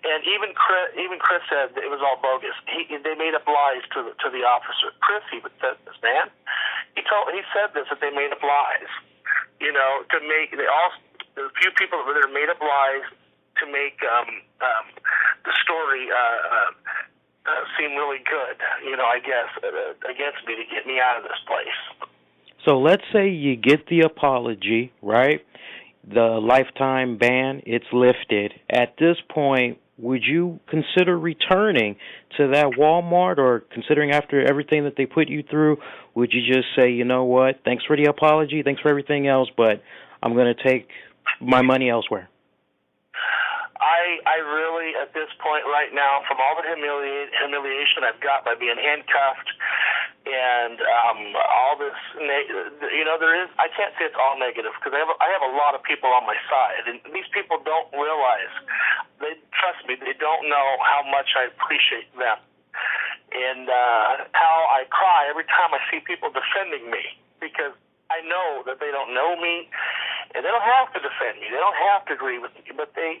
And even Chris said that it was all bogus. They made up lies to the officer. Chris even said this, man. He said this, that they made up lies. You know, a few people over there made up lies to make the story seem really good. You know, I guess against me, to get me out of this place. So let's say you get the apology, right? The lifetime ban, it's lifted. At this point, would you consider returning to that Walmart, or considering after everything that they put you through, would you just say, you know what, thanks for the apology, thanks for everything else, but I'm going to take my money elsewhere? I really, at this point right now, from all the humiliation I've got by being handcuffed and all this, you know, I can't say it's all negative, because I have a lot of people on my side, and these people don't realize, trust me, they don't know how much I appreciate them, and how I cry every time I see people defending me, because I know that they don't know me, and they don't have to defend me. They don't have to agree with me, but I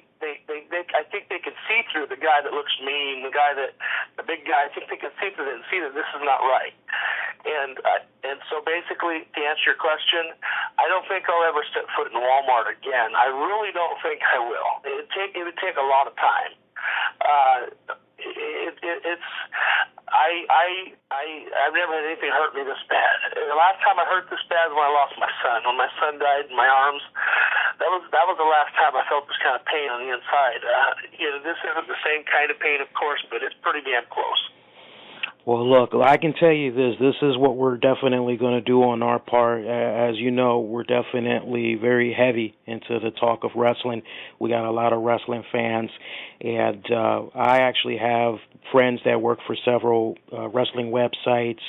think they can see through the guy that looks mean, the big guy. I think they can see through it and see that this is not right. And so basically, to answer your question, I don't think I'll ever set foot in Walmart again. I really don't think I will. It would take a lot of time. I've never had anything hurt me this bad. The last time I hurt this bad was when I lost my son. When my son died in my arms, that was the last time I felt this kind of pain on the inside. This isn't the same kind of pain, of course, but it's pretty damn close. Well, look, I can tell you this. This is what we're definitely going to do on our part. As you know, we're definitely very heavy into the talk of wrestling. We got a lot of wrestling fans, and I actually have friends that work for several wrestling websites,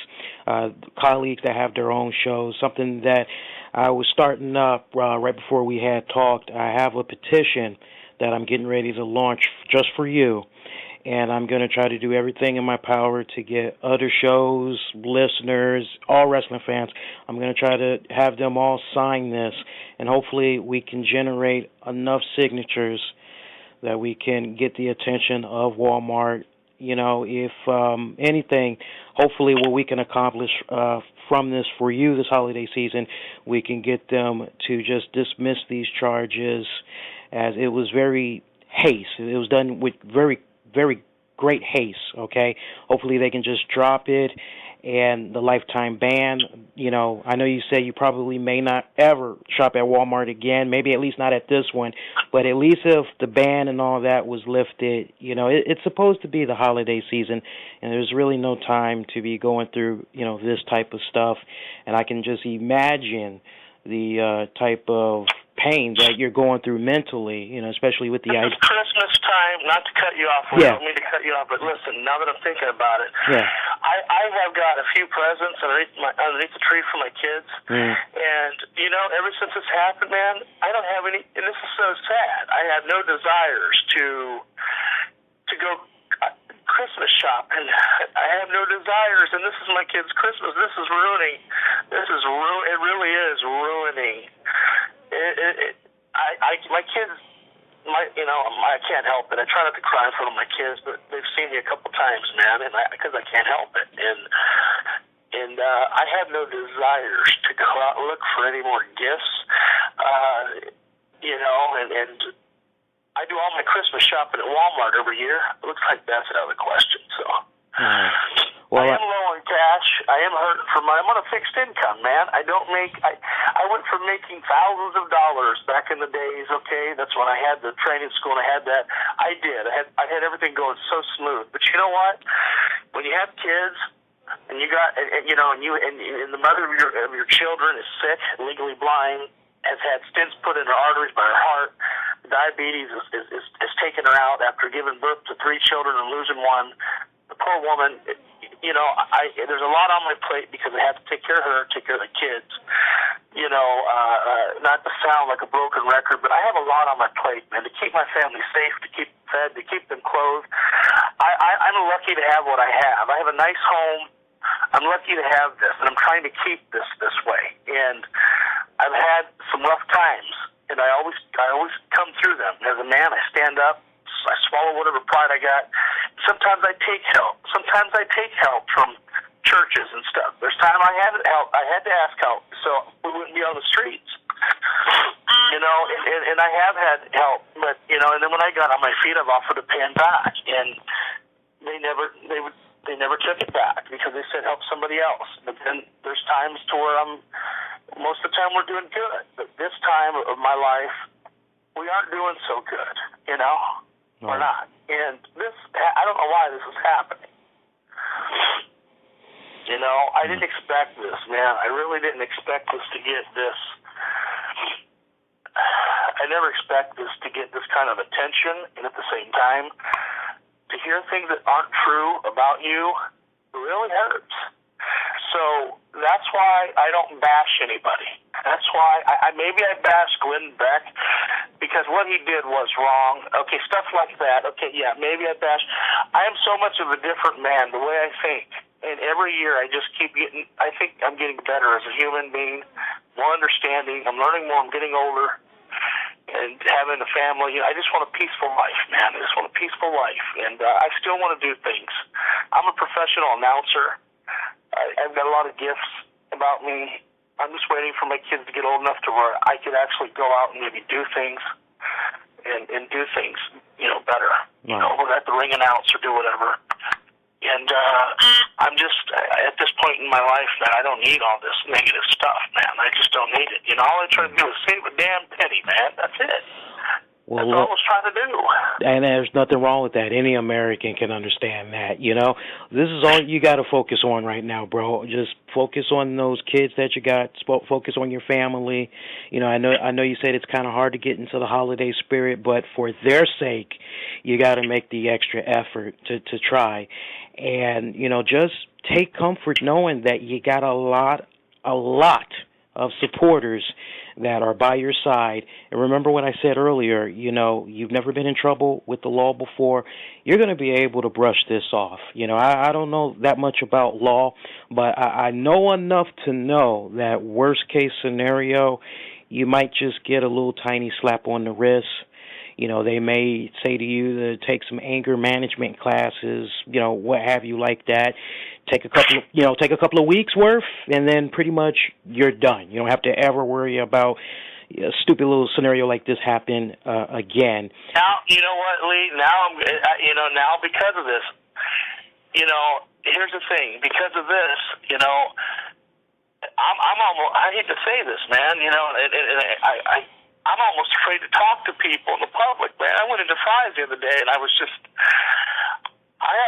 colleagues that have their own shows, something that I was starting up right before we had talked. I have a petition that I'm getting ready to launch just for you. And I'm going to try to do everything in my power to get other shows, listeners, all wrestling fans. I'm going to try to have them all sign this, and hopefully we can generate enough signatures that we can get the attention of Walmart. You know, if anything, hopefully what we can accomplish from this for you this holiday season, we can get them to just dismiss these charges, as it was very haste. It was done with very great haste, okay? Hopefully they can just drop it, and the lifetime ban, you know, I know you say you probably may not ever shop at Walmart again, maybe at least not at this one, but at least if the ban and all that was lifted, you know, it's supposed to be the holiday season, and there's really no time to be going through, you know, this type of stuff, and I can just imagine the type of pain that you're going through mentally, you know, especially with the It's Christmas time, not to cut you off, I don't mean to cut you off, but listen, now that I'm thinking about it, I have got a few presents underneath the tree for my kids, and, you know, ever since this happened, man, I don't have any, and this is so sad, I have no desires to go Christmas shop, and I have no desires, and this is my kids' Christmas. This is ruining, it really is ruining. My kids, I can't help it. I try not to cry in front of my kids, but they've seen me a couple times, man, and because I can't help it. And And I have no desires to go out and look for any more gifts, and I do all my Christmas shopping at Walmart every year. It looks like that's out of the question. So Well, I am low on cash. I am hurting for money. I'm on a fixed income, man. I went from making thousands of dollars back in the days. Okay, that's when I had the training school and I had that. I did. I had everything going so smooth. But you know what? When you have kids, and you got, and the mother of your children is sick, legally blind, has had stents put in her arteries by her heart. Diabetes is taking her out after giving birth to 3 children and losing one. The poor woman, there's a lot on my plate because I have to take care of her, take care of the kids. Not to sound like a broken record, but I have a lot on my plate, man, to keep my family safe, to keep them fed, to keep them clothed. I'm lucky to have what I have. I have a nice home. I'm lucky to have this, and I'm trying to keep this way. And I've had some rough times, and I always come through them. As a man, I stand up. I swallow whatever pride I got. Sometimes I take help. Sometimes I take help from churches and stuff. There's time I had help. I had to ask help so we wouldn't be on the streets. And I have had help, but and then when I got on my feet, I've offered to pay them back, and they never took it back because they said help somebody else. But then there's times to where most of the time we're doing good, but this time of my life we aren't doing so good. We're not. And this, I don't know why this is happening. I didn't expect this, man. I really didn't expect this to get this. I never expect this to get this kind of attention, and at the same time, to hear things that aren't true about you really hurts. So that's why I don't bash anybody. That's why maybe I bash Glenn Beck because what he did was wrong. Okay, stuff like that. Okay, yeah, maybe I bash. I am so much of a different man, the way I think. And every year I just keep getting, I think I'm getting better as a human being, more understanding. I'm learning more. I'm getting older. And having a family, I just want a peaceful life, man. I just want a peaceful life. And I still want to do things. I'm a professional announcer. I've got a lot of gifts about me. I'm just waiting for my kids to get old enough to where I could actually go out and maybe do things and do things, better. Whether I have to ring announce or do whatever. And I'm just, at this point in my life, man, I don't need all this negative stuff, man. I just don't need it. All I try to do is save a damn penny, man. That's it. That's all I was trying to do. And there's nothing wrong with that. Any American can understand that, This is all you got to focus on right now, bro. Just focus on those kids that you got. Focus on your family. I know you said it's kind of hard to get into the holiday spirit, but for their sake, you got to make the extra effort to try. And, just take comfort knowing that you got a lot of supporters that are by your side. And remember what I said earlier, you've never been in trouble with the law before. You're going to be able to brush this off. I don't know that much about law, but I know enough to know that worst case scenario, you might just get a little tiny slap on the wrist. They may say to you to take some anger management classes, what have you like that. Take a couple of weeks worth, and then pretty much you're done. You don't have to ever worry about a stupid little scenario like this happen again. Now, you know what, Lee? Now now because of this, here's the thing. Because of this, I'm almost. I hate to say this, man. I'm almost afraid to talk to people in the public, man. I went into Fry's the other day, and I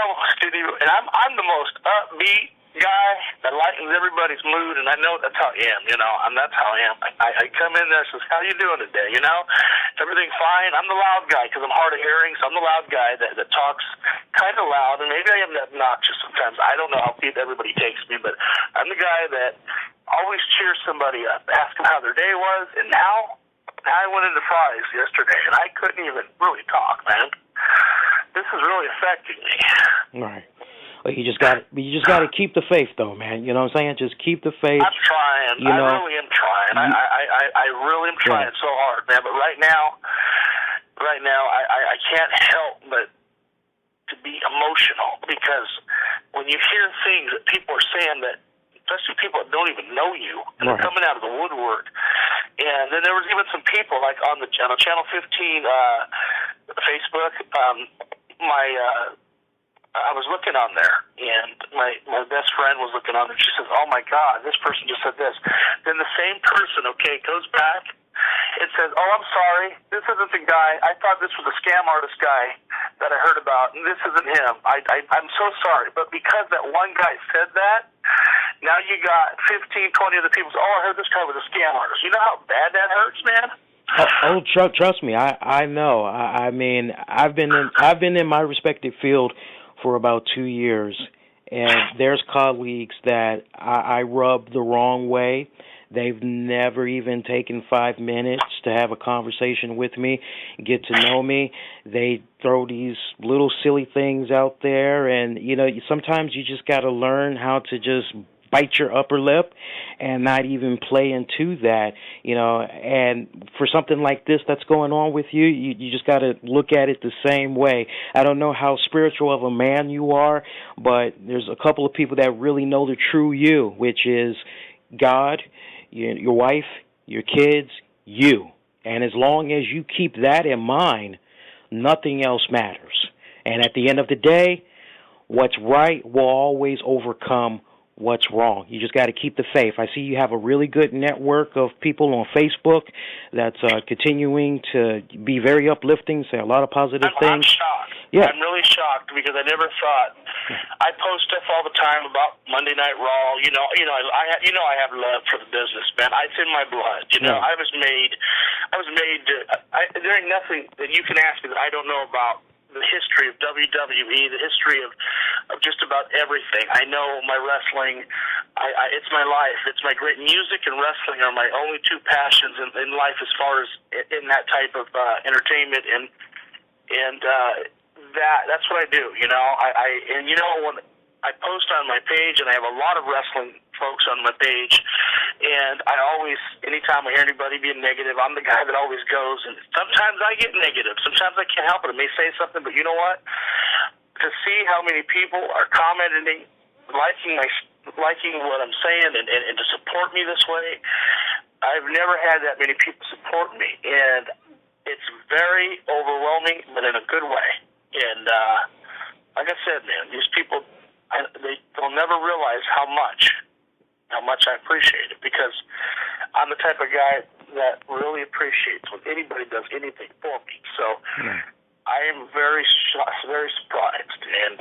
almost didn't even, and I'm the most upbeat guy that lightens everybody's mood, and I know that's how I am, that's how I am. I come in there and says, how you doing today, Everything fine? I'm the loud guy because I'm hard of hearing, so I'm the loud guy that talks kind of loud, and maybe I am obnoxious sometimes. I don't know how everybody takes me, but I'm the guy that always cheers somebody up, ask them how their day was, and now I went into Fry's yesterday, and I couldn't even really talk, man. This is really affecting me. Right. Well, you just got to keep the faith, though, man. You know what I'm saying? Just keep the faith. I'm trying. I really am trying. I really am trying so hard, man. But right now, I can't help but to be emotional because when you hear things that people are saying that especially people that don't even know you, and they're coming out of the woodwork. And then there was even some people like on Channel 15 Facebook. I was looking on there, and my best friend was looking on there. She says, "Oh my God, this person just said this." Then the same person, goes back and says, "Oh, I'm sorry, this isn't the guy. I thought this was a scam artist guy that I heard about, and this isn't him. I'm so sorry." But because that one guy said that, now you got 15, 20 other people say, "Oh, I heard this guy was a scam artist." You know how bad that hurts, man? Trust me, I know. I mean, I've been in my respective field for about 2 years, and there's colleagues that I rub the wrong way. They've never even taken 5 minutes to have a conversation with me, get to know me. They throw these little silly things out there, and sometimes you just got to learn how to just bite your upper lip and not even play into that, and for something like this that's going on with you, you just got to look at it the same way. I don't know how spiritual of a man you are, but there's a couple of people that really know the true you, which is God, your wife, your kids, you. And as long as you keep that in mind, nothing else matters. And at the end of the day, what's right will always overcome what's wrong. You just got to keep the faith. I see you have a really good network of people on Facebook that's continuing to be very uplifting, say a lot of positive things. I'm shocked. Yeah. I'm really shocked because I never thought. I post stuff all the time about Monday Night Raw. I have love for the business, man. It's in my blood. I was made. There ain't nothing that you can ask me that I don't know about the history of WWE, the history of just about everything. I know my wrestling. It's my life. It's my great music and wrestling are my only two passions in life as far as in that type of entertainment and that's what I do. When I post on my page, and I have a lot of wrestling folks on my page, and I always, anytime I hear anybody being negative, I'm the guy that always goes, and sometimes I get negative. Sometimes I can't help it. I may say something, but you know what? To see how many people are commenting, liking what I'm saying, and to support me this way, I've never had that many people support me, and it's very overwhelming, but in a good way. And like I said, man, these people, they'll never realize how much I appreciate it, because I'm the type of guy that really appreciates when anybody does anything for me. So I am very surprised, and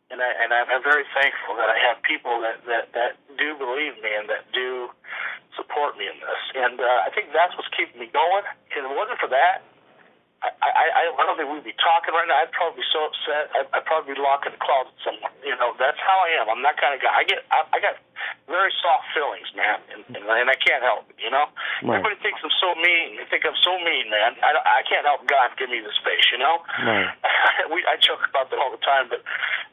I'm very thankful that I have people that do believe me and that do support me in this. And I think that's what's keeping me going. And if it wasn't for that, I don't think we'd be talking right now. I'd probably be so upset. I'd probably be locked in the closet somewhere. That's how I am. I'm that kind of guy. I got very soft feelings, man, and I can't help it. Right. Everybody thinks I'm so mean. They think I'm so mean, man. I can't help God give me the space. Right. I joke about that all the time, but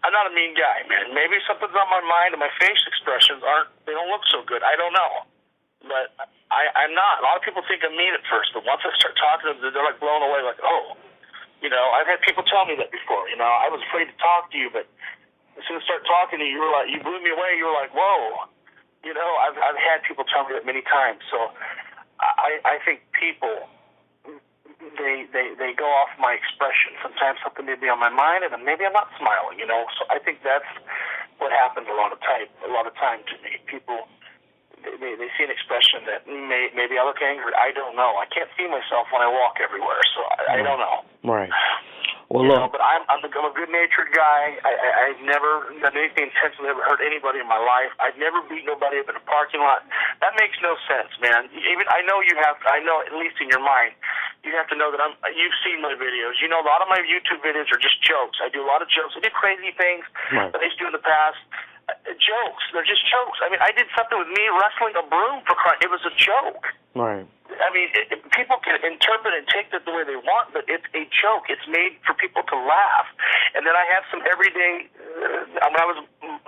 I'm not a mean guy, man. Maybe something's on my mind, and my face expressions they don't look so good. I don't know, but I'm not. A lot of people think I'm mean at first, but once I start talking to them, they're like blown away, like, oh, I've had people tell me that before. I was afraid to talk to you, but as soon as I start talking to you, you blew me away. You were like, whoa. I've had people tell me that many times. So I think people, they go off my expression. Sometimes something may be on my mind, and then maybe I'm not smiling. So I think that's what happens a lot of time to me. People. They see an expression that maybe I look angry. I don't know. I can't see myself when I walk everywhere, so I don't know. Right. Well, look. But I'm a good-natured guy. I've never done anything intentionally, ever hurt anybody in my life. I've never beat nobody up in a parking lot. That makes no sense, man. Even I know at least in your mind, you have to know that you've seen my videos. A lot of my YouTube videos are just jokes. I do a lot of jokes. I do crazy things that I used to do in the past. Jokes. They're just jokes. I mean, I did something with me wrestling a broom for crying. It was a joke. Right. I mean, people can interpret and take it the way they want, but it's a joke. It's made for people to laugh. And then I have some everyday. I was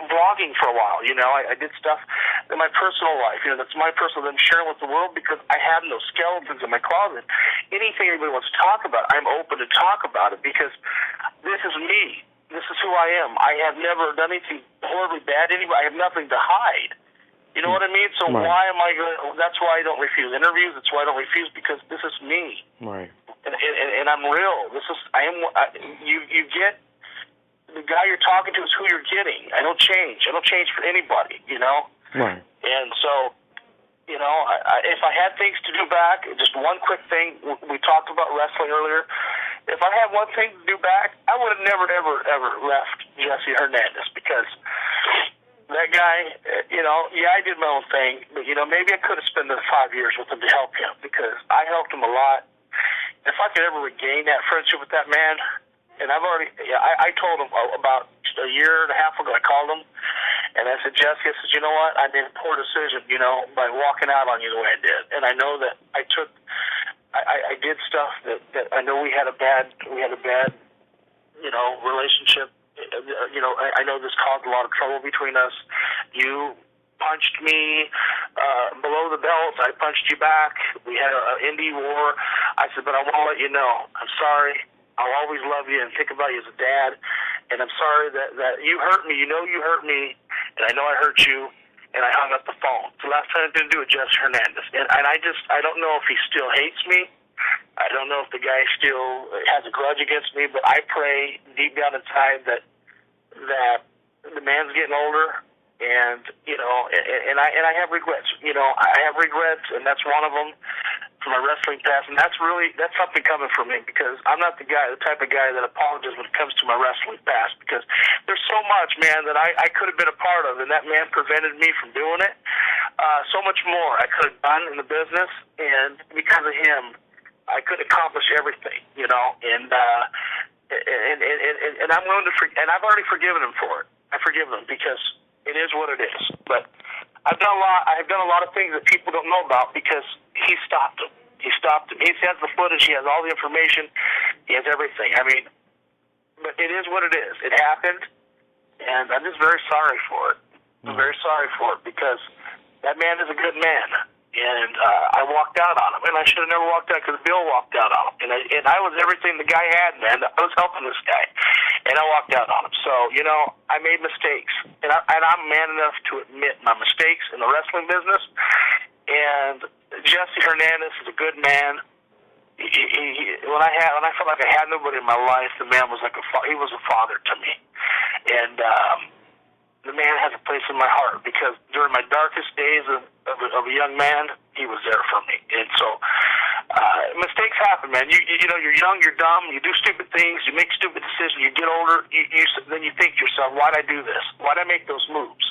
vlogging for a while. I did stuff in my personal life. That's my personal. I'm sharing with the world because I have no skeletons in my closet. Anything anybody wants to talk about, I'm open to talk about it because this is me. this is who I am. I have never done anything horribly bad to anybody. I have nothing to hide. You know what I mean? So Right. why am I going? That's why I don't refuse interviews. That's why I don't refuse, because this is me. Right. And I'm real. You get the guy you're talking to is who you're getting. I don't change for anybody, you know. Right. And so, you know, if I had things to do back, just one quick thing. We talked about wrestling earlier. If I had one thing to do back, I would have never, ever left Jesse Hernandez, because that guy, you know, yeah, I did my own thing, but, you know, maybe I could have spent the 5 years with him to help him, because I helped him a lot. If I could ever regain that friendship with that man, and I told him about a year and a half ago, I called him, and I said, Jesse, you know what, I made a poor decision, you know, by walking out on you the way I did. And I know that I did stuff that I know we had a bad, you know, relationship. You know, I know this caused a lot of trouble between us. You punched me below the belt. I punched you back. We had an indie war. I said, but I want to let you know, I'm sorry. I'll always love you and think about you as a dad. And I'm sorry that you hurt me. You know you hurt me, and I know I hurt you. And I hung up the phone. It's the last time I didn't do it, Jesse Hernandez. And I don't know if he still hates me. I don't know if the guy still has a grudge against me, but I pray deep down inside that the man's getting older, and you know, and I have regrets. You know, I have regrets, and that's one of them for my wrestling past, and that's something coming from me, because I'm not the type of guy that apologizes when it comes to my wrestling past, because there's so much, man, that I could have been a part of, and that man prevented me from doing it. So much more I could have done in the business, and because of him, I could accomplish everything, you know, and I'm willing to and I've already forgiven him for it. I forgive him, because it is what it is. But I've done a lot of things that people don't know about, because he stopped him. He has the footage. He has all the information. He has everything. I mean, but it is what it is. It happened, and I'm just very sorry for it. I'm very sorry for it, because that man is a good man. And I walked out on him, and I should have never walked out, because Bill walked out on him, and I was everything the guy had, man. I was helping this guy, and I walked out on him. So, you know, I made mistakes, and I'm man enough to admit my mistakes in the wrestling business. And Jesse Hernandez is a good man. When I felt like I had nobody in my life, the man was like he was a father to me, and the man has a place in my heart, because during my darkest days of a young man, he was there for me. And so mistakes happen, man. You know, you're young, you're dumb, you do stupid things, you make stupid decisions. You get older, then you think to yourself, why'd I do this? Why'd I make those moves?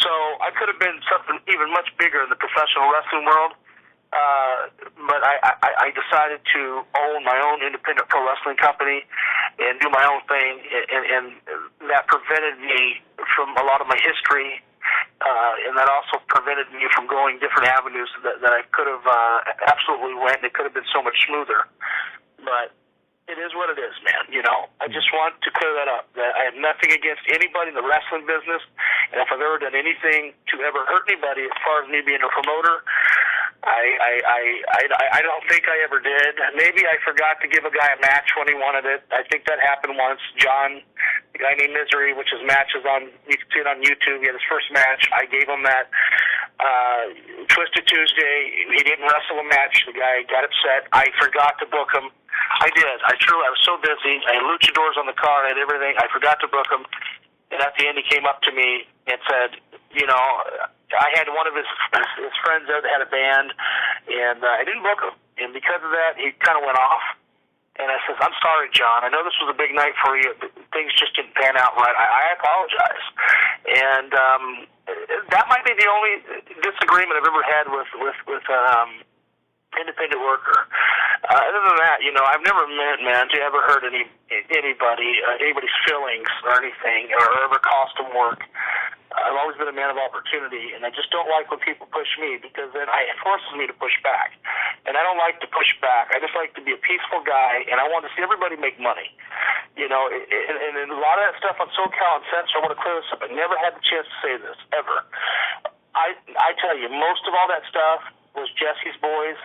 So I could have been something even much bigger in the professional wrestling world. But I decided to own my own independent pro wrestling company and do my own thing, and that prevented me from a lot of my history, and that also prevented me from going different avenues that I could have absolutely went, and it could have been so much smoother. But it is what it is, man. You know, I just want to clear that up, that I have nothing against anybody in the wrestling business, and if I've ever done anything to ever hurt anybody as far as me being a promoter, I don't think I ever did. Maybe I forgot to give a guy a match when he wanted it. I think that happened once. John, the guy named Misery, which his matches on, you can see it on YouTube. He had his first match. I gave him that. Twisted Tuesday, he didn't wrestle a match. The guy got upset. I forgot to book him. I did. I was so busy. I had luchadors on the car. I had everything. I forgot to book him. And at the end, he came up to me and said, you know, I had one of his friends there that had a band, and I didn't book him. And because of that, he kind of went off. And I says, I'm sorry, John. I know this was a big night for you, but things just didn't pan out right. I apologize. And that might be the only disagreement I've ever had with independent worker. Other than that, you know, I've never meant, man, to ever hurt anybody's feelings or anything, or ever cost them work. I've always been a man of opportunity, and I just don't like when people push me, because then it forces me to push back. And I don't like to push back. I just like to be a peaceful guy, and I want to see everybody make money. You know, and a lot of that stuff on SoCal and Central, I want to clear this up. I never had the chance to say this, ever. I tell you, most of all that stuff was Jesse's boys,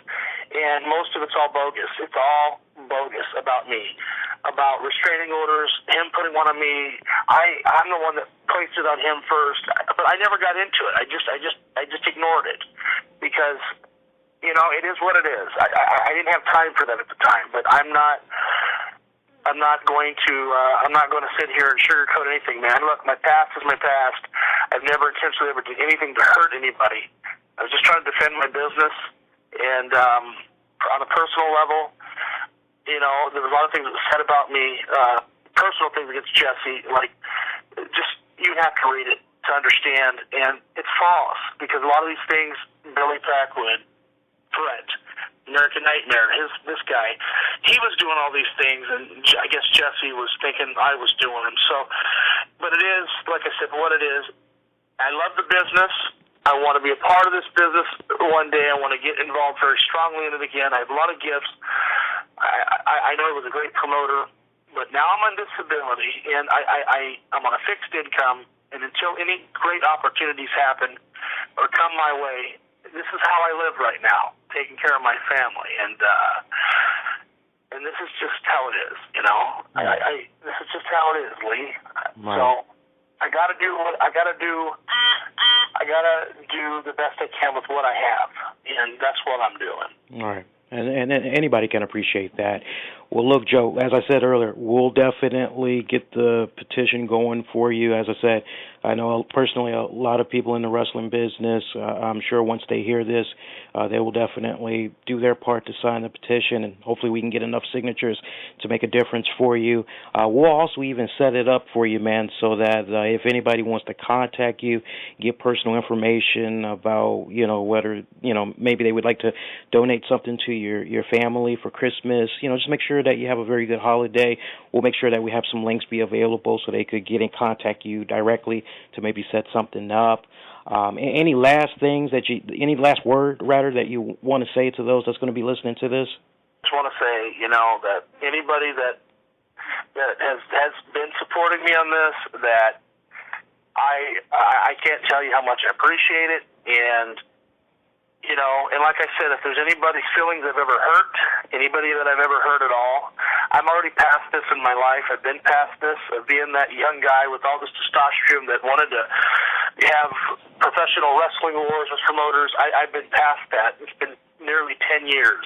and most of it's all bogus. It's all bogus about me, about restraining orders, him putting one on me. I'm the one that placed it on him first, but I never got into it. I just ignored it because, you know, it is what it is. I didn't have time for that at the time, but I'm not going to sit here and sugarcoat anything, man. Look, my past is my past. I've never intentionally ever did anything to hurt anybody. I was just trying to defend my business, and on a personal level, you know, there was a lot of things that were said about me, personal things against Jesse, like, just, you have to read it to understand, and it's false, because a lot of these things, Billy Packwood, Threat, American Nightmare, this guy, he was doing all these things, and I guess Jesse was thinking I was doing them. So, but it is, like I said, what it is. I love the business. I want to be a part of this business one day. I want to get involved very strongly in it again. I have a lot of gifts. I know he was a great promoter, but now I'm on disability, and I'm on a fixed income, and until any great opportunities happen or come my way, this is how I live right now, taking care of my family, and this is just how it is, you know. This is just how it is, Lee. Right. So I gotta do the best I can with what I have, and that's what I'm doing. All right. And anybody can appreciate that. Well, look, Joe, as I said earlier, we'll definitely get the petition going for you. As I said, I know personally a lot of people in the wrestling business, I'm sure once they hear this, they will definitely do their part to sign the petition, and hopefully we can get enough signatures to make a difference for you. We'll also even set it up for you, man, so that if anybody wants to contact you, get personal information about, you know, whether, you know, maybe they would like to donate something to your family for Christmas, you know, just make sure that you have a very good holiday. We'll make sure that we have some links be available so they could get in contact you directly to maybe set something up. Any last things any last word rather that you want to say to those that's going to be listening to this? I just want to say, you know, that anybody that has been supporting me on this, that I can't tell you how much I appreciate it, and you know, and like I said, if there's anybody's feelings I've ever hurt, anybody that I've ever hurt at all, I'm already past this in my life. I've been past this of being that young guy with all this testosterone that wanted to have professional wrestling wars with promoters. I've been past that. It's been nearly 10 years.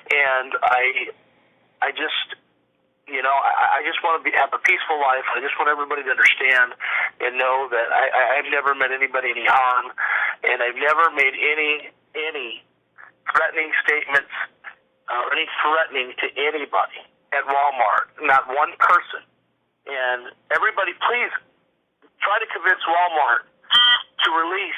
And I just, you know, I just want to have a peaceful life. I just want everybody to understand and know that I've never meant anybody any harm, and I've never made any threatening statements or any threatening to anybody at Walmart, not one person. And everybody, please try to convince Walmart to release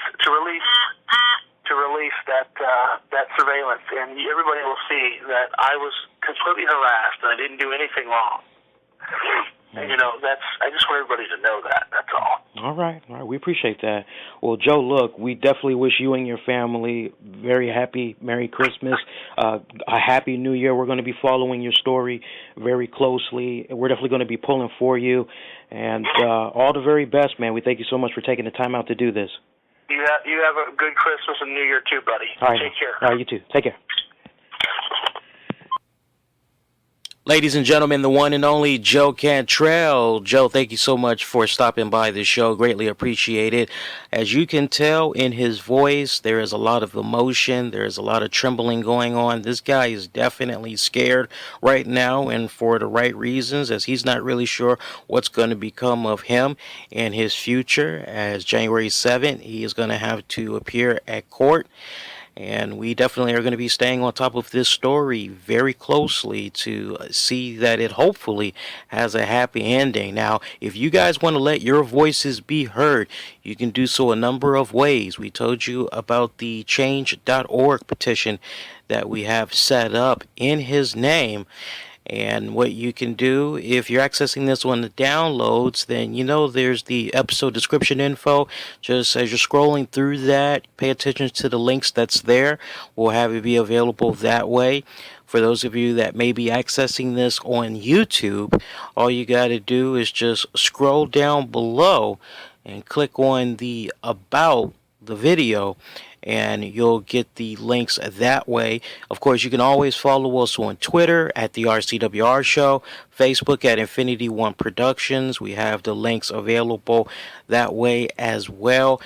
that surveillance, and everybody will see that I was completely harassed and I didn't do anything wrong. And, you know, I just want everybody to know that. That's all. All right. We appreciate that. Well, Joe, look, we definitely wish you and your family very happy Merry Christmas, a Happy New Year. We're going to be following your story very closely. We're definitely going to be pulling for you. And all the very best, man. We thank you so much for taking the time out to do this. You have a good Christmas and New Year, too, buddy. All right. Take care. All right, you too. Take care. Ladies and gentlemen, the one and only Joe Cantrell. Joe, thank you so much for stopping by the show. Greatly appreciate it. As you can tell in his voice, there is a lot of emotion. There is a lot of trembling going on. This guy is definitely scared right now, and for the right reasons, as he's not really sure what's going to become of him and his future. As January 7th, he is going to have to appear at court. And we definitely are going to be staying on top of this story very closely to see that it hopefully has a happy ending. Now, if you guys want to let your voices be heard, you can do so a number of ways. We told you about the change.org petition that we have set up in his name. And what you can do, if you're accessing this on the downloads, then you know there's the episode description info. Just as you're scrolling through that, pay attention to the links that's there. We'll have it be available that way. For those of you that may be accessing this on YouTube, all you got to do is just scroll down below and click on the About the video, and you'll get the links that way. Of course, you can always follow us on Twitter at the RCWR Show, Facebook at Infinity One Productions. We have the links available that way as well.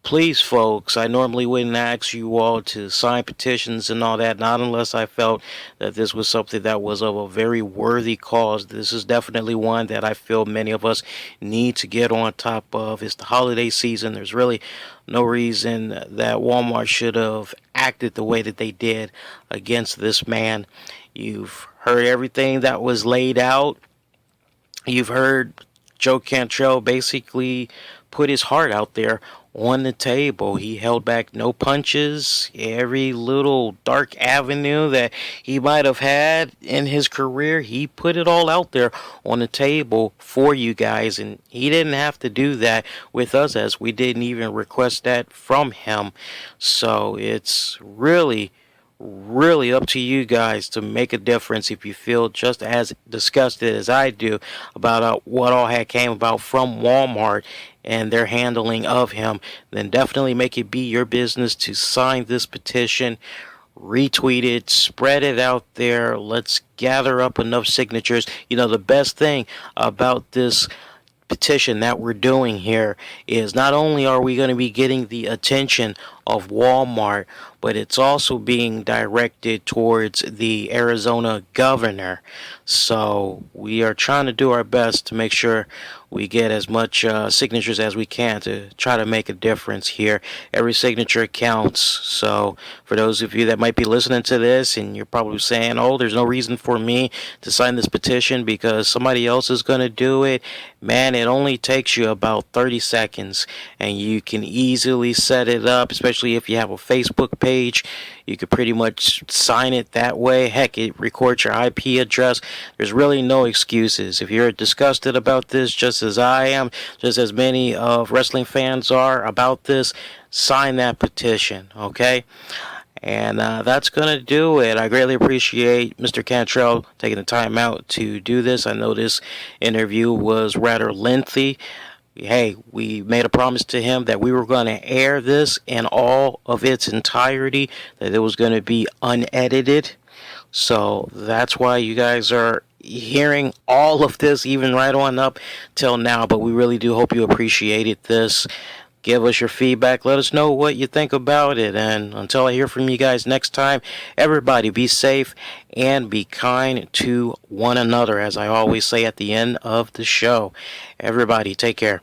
Please, folks, I normally wouldn't ask you all to sign petitions and all that, not unless I felt that this was something that was of a very worthy cause. This is definitely one that I feel many of us need to get on top of. It's the holiday season. There's really no reason that Walmart should have acted the way that they did against this man. You've heard everything that was laid out. You've heard Joe Cantrell basically put his heart out there on the table. He held back no punches. Every little dark avenue that he might have had in his career, he put it all out there on the table for you guys. And he didn't have to do that with us, as we didn't even request that from him. So it's really up to you guys to make a difference. If you feel just as disgusted as I do about what all had came about from Walmart and their handling of him, then definitely make it be your business to sign this petition, retweet it, spread it out there. Let's gather up enough signatures. You know, the best thing about this petition that we're doing here is not only are we going to be getting the attention of Walmart, but it's also being directed towards the Arizona governor. So we are trying to do our best to make sure we get as much signatures as we can to try to make a difference here. Every signature counts. So for those of you that might be listening to this and you're probably saying, oh, there's no reason for me to sign this petition because somebody else is going to do it. Man, it only takes you about 30 seconds and you can easily set it up, especially if you have a Facebook page. You could pretty much sign it that way. Heck, it records your IP address. There's really no excuses. If you're disgusted about this, just as I am, just as many of wrestling fans are about this, sign that petition, okay? And that's going to do it. I greatly appreciate Mr. Cantrell taking the time out to do this. I know this interview was rather lengthy. Hey, we made a promise to him that we were going to air this in all of its entirety, that it was going to be unedited. So that's why you guys are hearing all of this, even right on up till now. But we really do hope you appreciated this. Give us your feedback. Let us know what you think about it. And until I hear from you guys next time, everybody be safe and be kind to one another, as I always say at the end of the show. Everybody, take care.